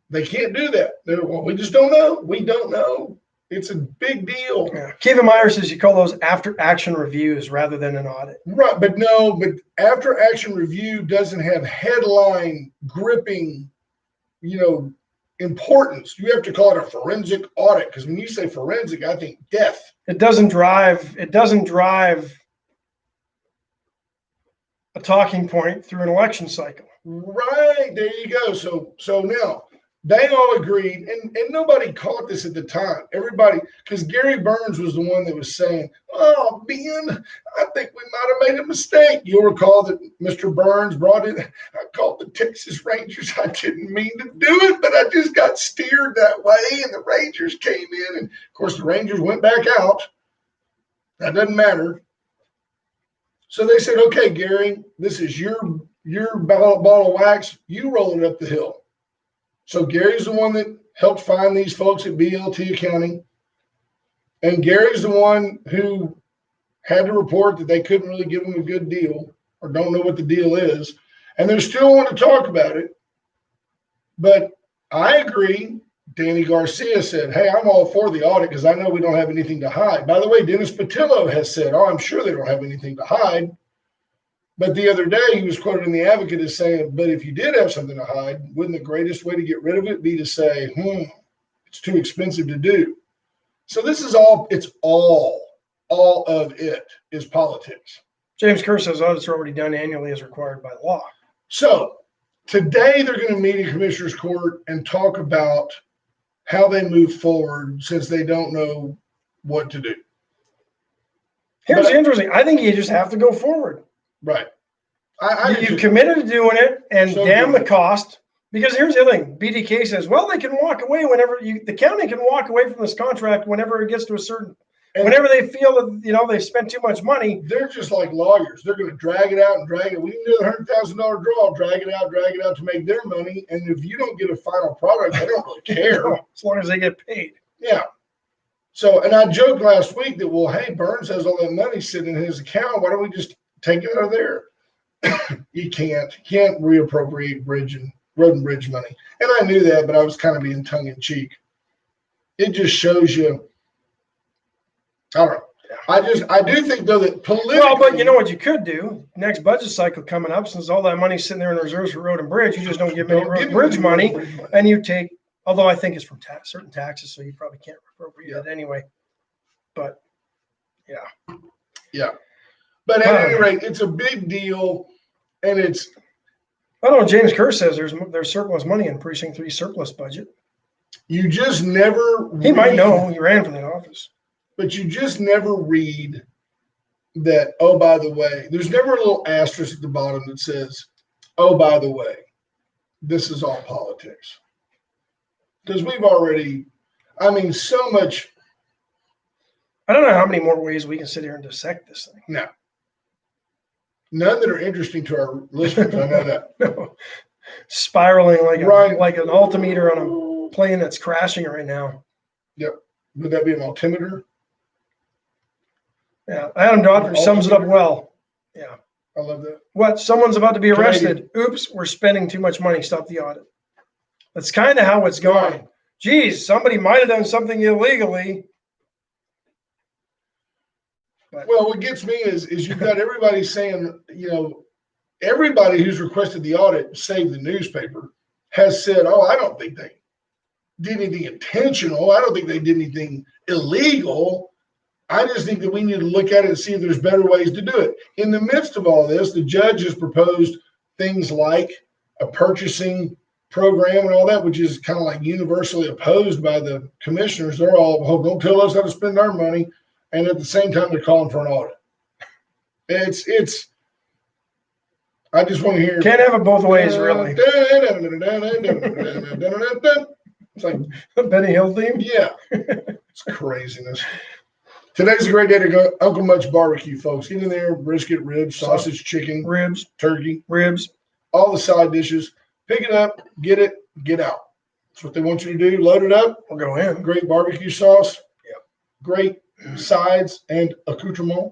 They can't do that. Well, we just don't know. We don't know. It's a big deal. Yeah. Kevin Meyer says you call those after-action reviews rather than an audit. Right, but after-action review doesn't have headline gripping, importance. You have to call it a forensic audit because when you say forensic, I think death. It doesn't drive a talking point through an election cycle. Right, there you go. So now they all agreed, and nobody caught this at the time. Everybody, because Gary Burns was the one that was saying, oh, Ben, I think we might have made a mistake. You'll recall that Mr. Burns brought in, I called the Texas Rangers. I didn't mean to do it, but I just got steered that way, and the Rangers came in. And, of course, the Rangers went back out. That doesn't matter. So they said, okay, Gary, this is your ball of wax. You roll it up the hill. So Gary's the one that helped find these folks at BLT Accounting. And Gary's the one who had to report that they couldn't really give him a good deal or don't know what the deal is. And they still want to talk about it. But I agree. Danny Garcia said, hey, I'm all for the audit because I know we don't have anything to hide. By the way, Dennis Patillo has said, oh, I'm sure they don't have anything to hide. But the other day, he was quoted in The Advocate as saying, but if you did have something to hide, wouldn't the greatest way to get rid of it be to say, it's too expensive to do? So this is all of it is politics. James Kerr says audits are already done annually as required by law. So today they're going to meet in Commissioner's Court and talk about how they move forward since they don't know what to do. Here's the interesting. I think you just have to go forward. Right. You've committed to doing it, and damn the cost. Because here's the other thing. BDK says, well, they can walk away whenever the county can walk away from this contract whenever it gets to a certain, whenever they feel that, they've spent too much money. They're just like lawyers. They're going to drag it out and drag it. We can do a $100,000 draw, drag it out to make their money. And if you don't get a final product, they don't really care. As long as they get paid. Yeah. So, and I joked last week that, well, hey, Burns has all that money sitting in his account. Why don't we just take it out of there? You can't reappropriate road and bridge money. And I knew that, but I was kind of being tongue in cheek. It just shows you. I don't know. I do think though that politically. Well, but you know what you could do? Next budget cycle coming up, since all that money's sitting there in reserves for road and bridge, you just don't give any road and bridge money, and you take Although I think it's from certain taxes, so you probably can't appropriate it anyway. But yeah. Yeah. But at any rate, it's a big deal, and it's. I don't know. James Kerr says there's surplus money in Precinct 3 surplus budget. You just never. He might know. He ran for that office. But you just never read that. Oh, by the way, there's never a little asterisk at the bottom that says, "Oh, by the way, this is all politics." Because we've already. I mean, so much. I don't know how many more ways we can sit here and dissect this thing. No. None that are interesting to our listeners. I know that. No. Spiraling like an altimeter on a plane that's crashing right now. Yep. Would that be an altimeter? Yeah. Adam Doddridge sums it up well. Yeah. I love that. What? Someone's about to be arrested. Oops, we're spending too much money. Stop the audit. That's kind of how it's going. Right. Geez, somebody might have done something illegally. Well, what gets me is you've got everybody saying, everybody who's requested the audit, save the newspaper, has said, oh, I don't think they did anything intentional. I don't think they did anything illegal. I just think that we need to look at it and see if there's better ways to do it. In the midst of all this, the judge has proposed things like a purchasing program and all that, which is kind of like universally opposed by the commissioners. They're all, oh, don't tell us how to spend our money. And at the same time, they're calling for an audit. It's. I just want to hear. Can't have it both ways, really. It's like a Benny Hill theme. Yeah, it's craziness. Today's a great day to go Uncle Much barbecue, folks. Get in there, brisket, ribs, sausage, chicken, ribs, turkey, ribs, all the side dishes. Pick it up, get it, get out. That's what they want you to do. Load it up. We'll go in. Great barbecue sauce. Yeah. Great sides and accoutrement.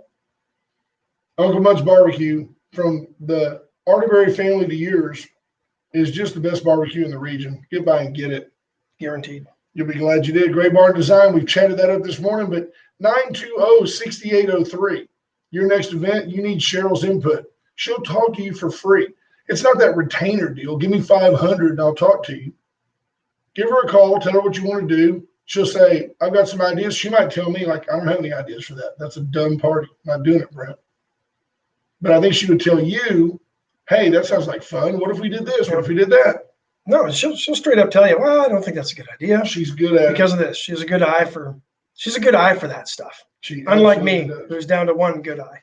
Uncle Much barbecue, from the Arterberry family to yours, is just the best barbecue in the region. Get by and get it. Guaranteed. You'll be glad you did. Gray Barn Design. We've chatted that up this morning, but 920-6803. Your next event, you need Cheryl's input. She'll talk to you for free. It's not that retainer deal. Give me $500 and I'll talk to you. Give her a call. Tell her what you want to do. She'll say, I've got some ideas. She might tell me, like, I don't have any ideas for that. That's a dumb party. I'm not doing it, Brent. But I think she would tell you, hey, that sounds like fun. What if we did this? What if we did that? No, she'll straight up tell you, well, I don't think that's a good idea. She's good at it. Because of this. She's a good eye for that stuff. Unlike me, who's down to one good eye.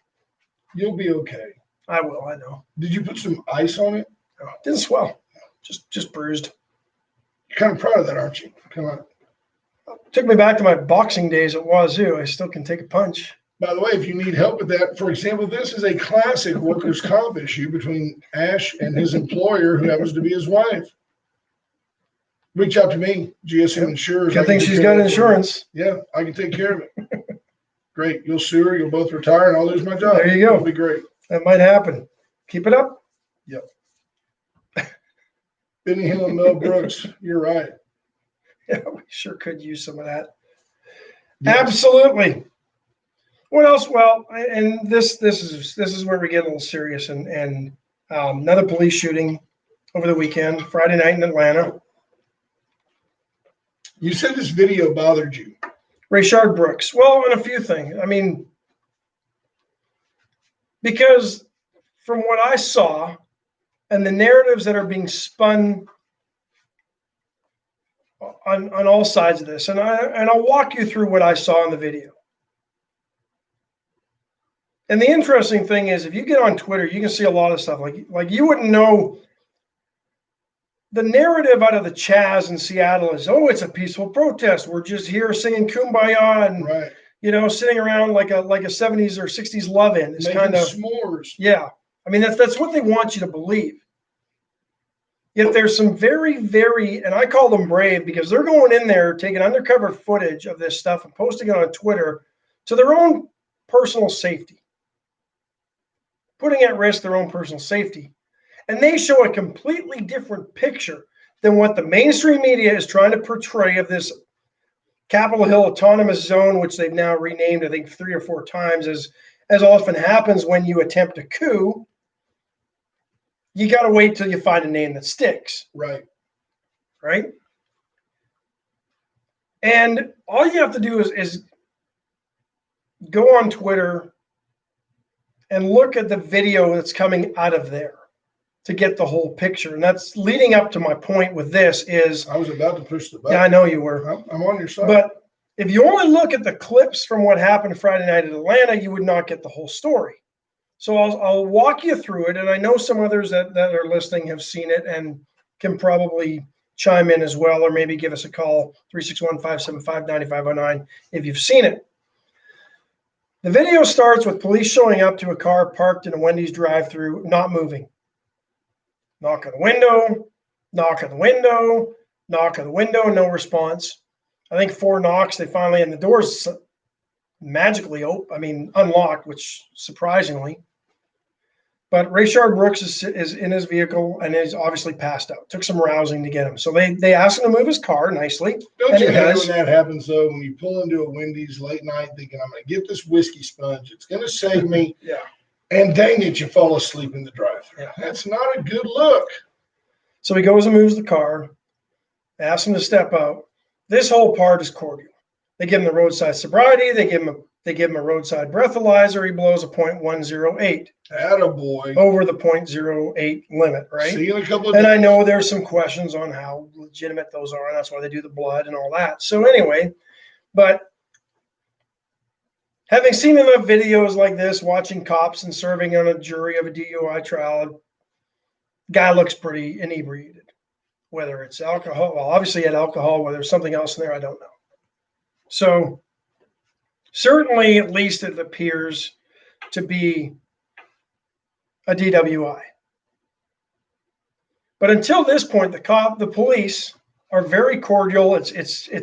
You'll be okay. I will, I know. Did you put some ice on it? No, it didn't swell. Just bruised. You're kind of proud of that, aren't you? Come on. Took me back to my boxing days at Wazoo. I still can take a punch. By the way, if you need help with that, for example, this is a classic workers' comp issue between Ash and his employer, who happens to be his wife. Reach out to me, GSM Insurance. I think she's got insurance. Yeah, I can take care of it. Great. You'll sue her. You'll both retire, and I'll lose my job. There you go. That'll be great. That might happen. Keep it up. Yep. Benny Hill and Mel Brooks. You're right. Yeah, we sure could use some of that. Yes. Absolutely. What else? Well, and this is where we get a little serious. And another police shooting over the weekend, Friday night in Atlanta. You said this video bothered you. Rayshard Brooks. Well, and a few things. I mean, because from what I saw and the narratives that are being spun on all sides of this, and I'll walk you through what I saw in the video. And the interesting thing is, if you get on Twitter, you can see a lot of stuff. Like you wouldn't know. The narrative out of the Chaz in Seattle is, oh, it's a peaceful protest. We're just here singing Kumbaya and right. Sitting around like a 70s or 60s love-in. It's kind of s'mores. Yeah. I mean, that's what they want you to believe. Yet there's some very, very, and I call them brave, because they're going in there taking undercover footage of this stuff and posting it on Twitter to their own personal safety, putting at risk their own personal safety. And they show a completely different picture than what the mainstream media is trying to portray of this Capitol Hill Autonomous Zone, which they've now renamed, I think, 3 or 4 times, as often happens when you attempt a coup. You got to wait till you find a name that sticks. Right. Right? And all you have to do is go on Twitter and look at the video that's coming out of there to get the whole picture. And that's leading up to my point with this is... I was about to push the button. Yeah, I know you were. I'm on your side. But if you only look at the clips from what happened Friday night in Atlanta, you would not get the whole story. So I'll walk you through it. And I know some others that are listening have seen it and can probably chime in as well, or maybe give us a call, 361-575-9509, if you've seen it. The video starts with police showing up to a car parked in a Wendy's drive-thru, not moving. Knock on the window, knock on the window, knock on the window, no response. I think 4 knocks, they finally, and the doors magically unlocked, which surprisingly. But Rayshard Brooks is in his vehicle and is obviously passed out. Took some rousing to get him. So they asked him to move his car nicely. Don't you hate when that happens, though, when you pull into a Wendy's late night thinking, I'm going to get this whiskey sponge. It's going to save me. Yeah. And dang it, you fall asleep in the drive-thru. Yeah. That's not a good look. So he goes and moves the car, asks him to step out. This whole part is cordial. They give him the roadside sobriety. They give him a roadside breathalyzer. He blows a .108. Attaboy. Over the .08 limit, right? See you in a couple of days. I know there's some questions on how legitimate those are, and that's why they do the blood and all that. So anyway, but having seen enough videos like this, watching cops and serving on a jury of a DUI trial, guy looks pretty inebriated. Whether it's alcohol, well, obviously he had alcohol, whether there's something else in there, I don't know. So certainly, at least it appears to be a DWI. But until this point, the police are very cordial. It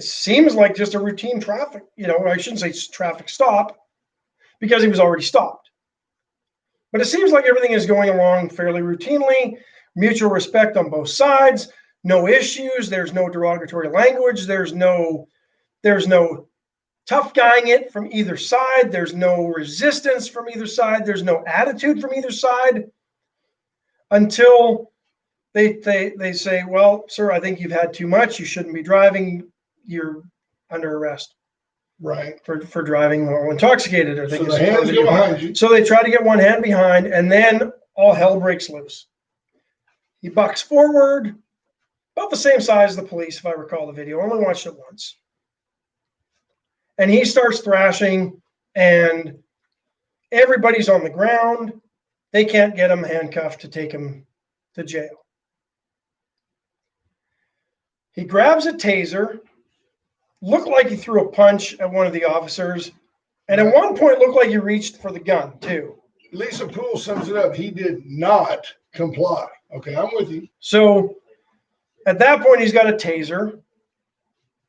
seems like just a routine traffic, I shouldn't say traffic stop because he was already stopped. But it seems like everything is going along fairly routinely, mutual respect on both sides, no issues, there's no derogatory language, there's no tough guying it from either side. There's no resistance from either side. There's no attitude from either side until they say, well, sir, I think you've had too much. You shouldn't be driving. You're under arrest. Right. For driving while intoxicated. I think so the hands go behind you. So they try to get one hand behind, and then all hell breaks loose. He bucks forward, about the same size as the police, if I recall the video. I only watched it once. And he starts thrashing, and everybody's on the ground. They can't get him handcuffed to take him to jail. He grabs a taser, looked like he threw a punch at one of the officers, and at one point looked like he reached for the gun, too. Lisa Poole sums it up. He did not comply. Okay, I'm with you. So at that point, he's got a taser.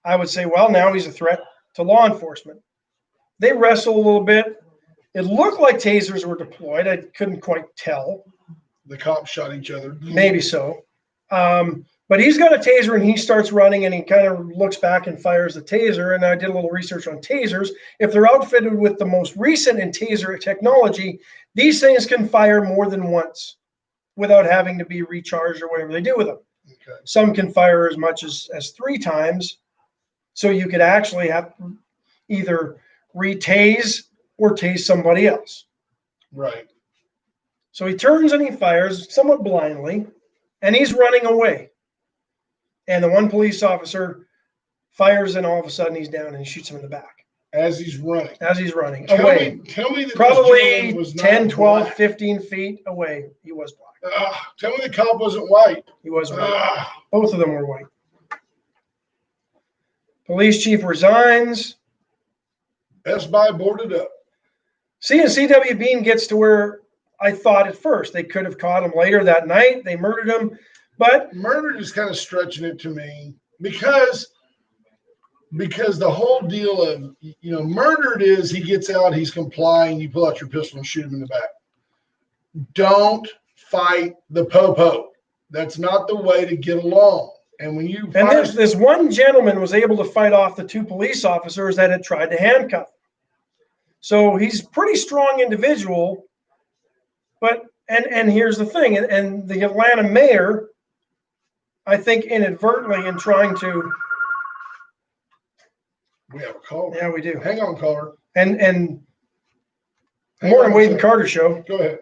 I would say, well, now he's a threat to law enforcement. They wrestle a little bit. It looked like tasers were deployed. I couldn't quite tell. The cops shot each other. Maybe so. But he's got a taser and he starts running and he kind of looks back and fires the taser. And I did a little research on tasers. If they're outfitted with the most recent in taser technology, these things can fire more than once without having to be recharged or whatever they do with them. Okay. Some can fire as much as 3 times. So you could actually have either retase or tase somebody else. Right. So he turns and he fires somewhat blindly, and he's running away. And the one police officer fires, and all of a sudden he's down and he shoots him in the back. As he's running. Away. Tell me that probably was 10, 12, black. 15 feet away. He was black. Tell me the cop wasn't white. He was white. Both of them were white. Police chief resigns. Best Buy boarded up. CW Bean gets to where I thought at first. They could have caught him later that night. They murdered him. But murdered is kind of stretching it to me because the whole deal of, murdered is he gets out, he's complying, you pull out your pistol and shoot him in the back. Don't fight the popo. That's not the way to get along. And when you this one gentleman was able to fight off the 2 police officers that had tried to handcuff him. So he's a pretty strong individual. But and here's the thing, and the Atlanta mayor, I think inadvertently in trying to We have a caller. Yeah, we do. Hang on, caller. And morning, Wade and Carter show. Go ahead.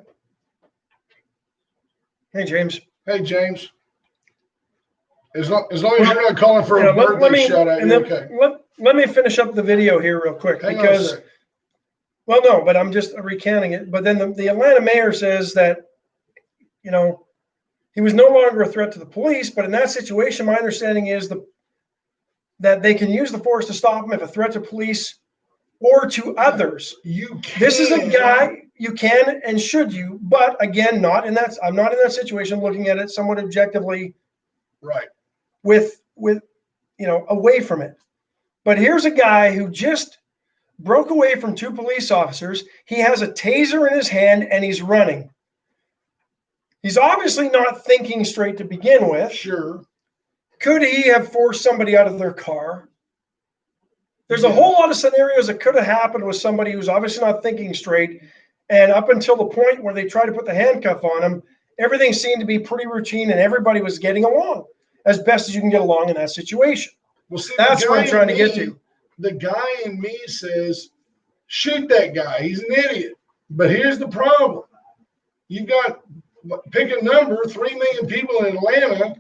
Hey, James. Hey, James. As long as you're not calling for a birthday shout out, you're okay. Let me finish up the video here real quick. Hang on a second. Well, no, but I'm just recanting it. But then the Atlanta mayor says that, he was no longer a threat to the police. But in that situation, my understanding is that they can use the force to stop him if a threat to police or to others. This is a guy you can and should you, but again, I'm not in that situation looking at it somewhat objectively. Right. With away from it. But here's a guy who just broke away from 2 police officers. He has a taser in his hand and he's running. He's obviously not thinking straight to begin with. Sure. Could he have forced somebody out of their car? There's a whole lot of scenarios that could have happened with somebody who's obviously not thinking straight. And up until the point where they tried to put the handcuff on him, everything seemed to be pretty routine and everybody was getting along as best as you can get along in that situation. Well, see, that's what I'm trying to get to. The guy in me says, shoot that guy. He's an idiot. But here's the problem. You got, pick a number, 3 million people in Atlanta,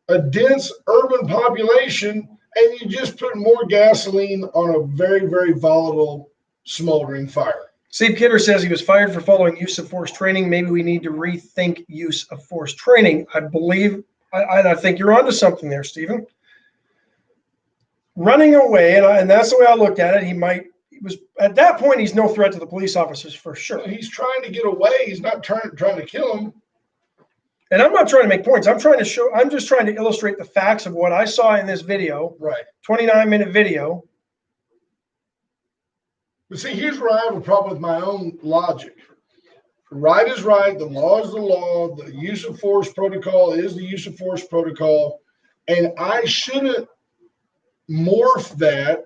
a dense urban population, and you just put more gasoline on a very, very volatile, smoldering fire. Steve Kidder says he was fired for following use of force training. Maybe we need to rethink use of force training. I think you're onto something there, Stephen. Running away, and that's the way I looked at it. He was at that point. He's no threat to the police officers for sure. He's trying to get away. He's not trying to kill him. And I'm not trying to make points. I'm just trying to illustrate the facts of what I saw in this video. Right. 29-minute video. But see, here's where I have a problem with my own logic. Right is right. The law is the law. The use of force protocol is the use of force protocol. And I shouldn't morph that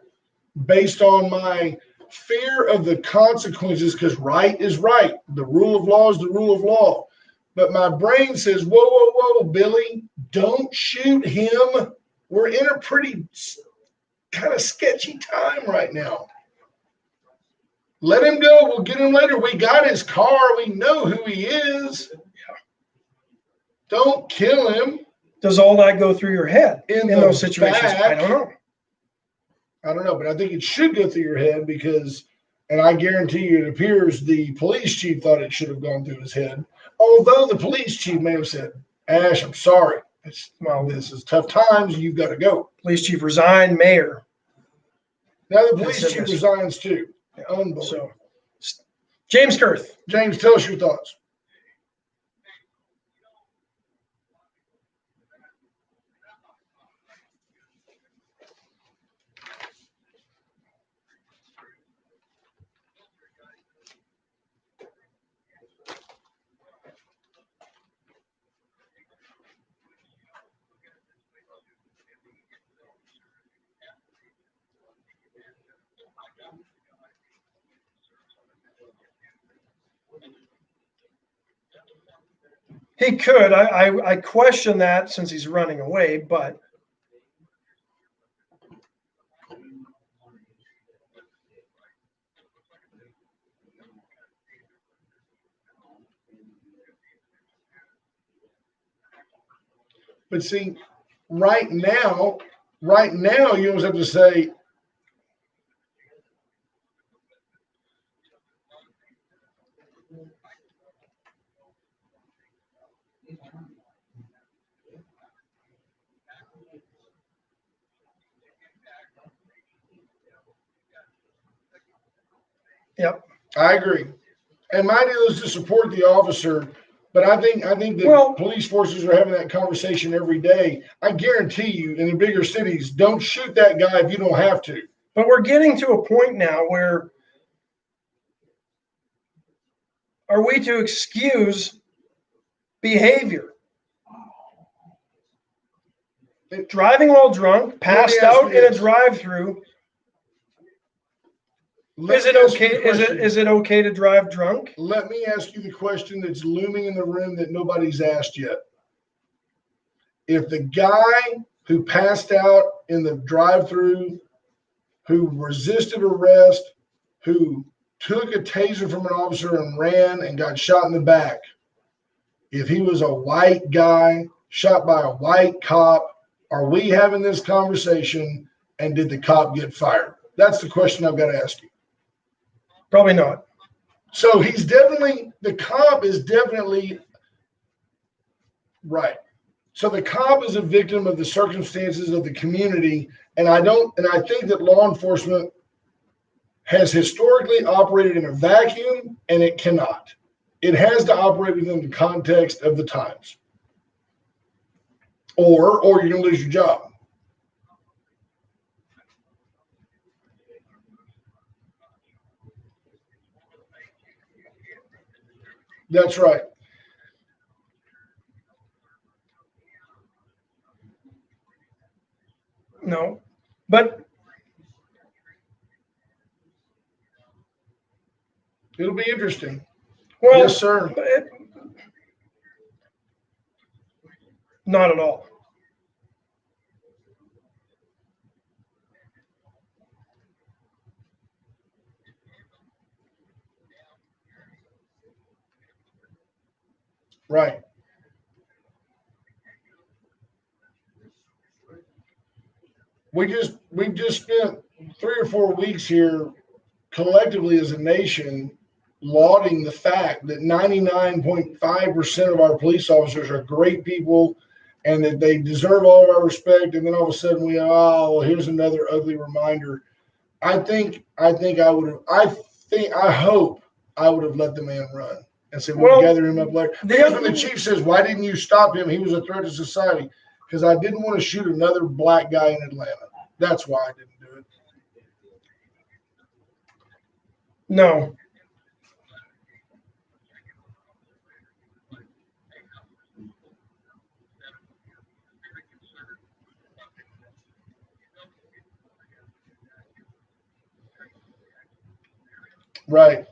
based on my fear of the consequences, because right is right. The rule of law is the rule of law. But my brain says, whoa, whoa, whoa, Billy, don't shoot him. We're in a pretty kind of sketchy time right now. Let him go. We'll get him later. We got his car. We know who he is. Don't kill him. Does all that go through your head in those situations? I don't know. But I think it should go through your head because, and I guarantee you it appears the police chief thought it should have gone through his head. Although the police chief may have said, Ash, I'm sorry. This is tough times. You've got to go. Police chief resigned, mayor. Now the police chief resigns too. Unbelievable. So, James Kurth. James, tell us your thoughts. He could. I question that since he's running away, but see, right now, you almost have to say, yep, I agree. And my deal is to support the officer, but I think the police forces are having that conversation every day. I guarantee you, in the bigger cities, don't shoot that guy if you don't have to. But we're getting to a point now where are we to excuse behavior? Driving while drunk, passed out in a drive-through. Is it okay? Is it okay to drive drunk? Let me ask you the question that's looming in the room that nobody's asked yet. If the guy who passed out in the drive-through who resisted arrest, who took a taser from an officer and ran and got shot in the back, if he was a white guy shot by a white cop, are we having this conversation and did the cop get fired? That's the question I've got to ask you. Probably not. So the cop is definitely right. So the cop is a victim of the circumstances of the community. And I think that law enforcement has historically operated in a vacuum, and it cannot. It has to operate within the context of the times. Or you're going to lose your job. That's right. No, but it'll be interesting. Well, yes, sir. Not at all. Right. We've just spent 3 or 4 weeks here collectively as a nation lauding the fact that 99.5% of our police officers are great people and that they deserve all of our respect. And then all of a sudden here's another ugly reminder. I hope I would have let the man run and said, we'll gather him up later. Because when the chief says, why didn't you stop him? He was a threat to society. Because I didn't want to shoot another black guy in Atlanta. That's why I didn't do it. No. Right.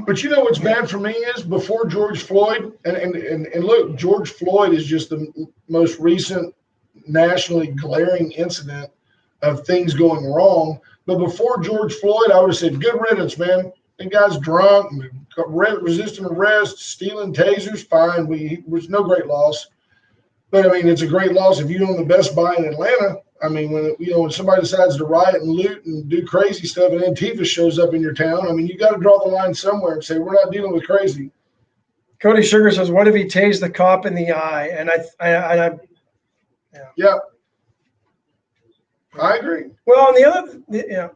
But you know what's bad for me is before George Floyd, and look, George Floyd is just the most recent nationally glaring incident of things going wrong. But before George Floyd, I would have said, good riddance, man. The guy's drunk, resisting arrest, stealing tasers, fine. There's no great loss. But I mean, it's a great loss if you own the Best Buy in Atlanta. I mean, when somebody decides to riot and loot and do crazy stuff, and Antifa shows up in your town, I mean, you got to draw the line somewhere and say we're not dealing with crazy. Cody Sugar says, "What if he tased the cop in the eye?" And yeah, I agree. Well, on the other, yeah.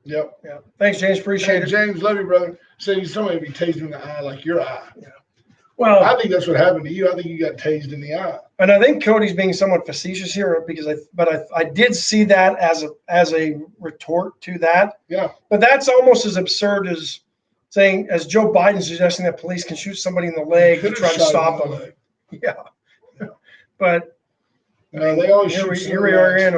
Yep. Yeah. Thanks, James. Appreciate it. James, love you, brother. So somebody be tased in the eye like your eye. Yeah. Well, I think that's what happened to you. I think you got tased in the eye. And I think Cody's being somewhat facetious here because I did see that as a retort to that. Yeah. But that's almost as absurd as saying, as Joe Biden suggesting that police can shoot somebody in the leg to try to stop them. Yeah. But they always here we are in,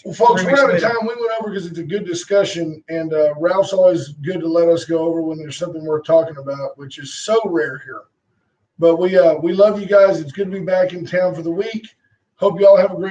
Well, folks, we're out of time. We went over because it's a good discussion, and Ralph's always good to let us go over when there's something worth talking about, which is so rare here. But we love you guys. It's good to be back in town for the week. Hope you all have a great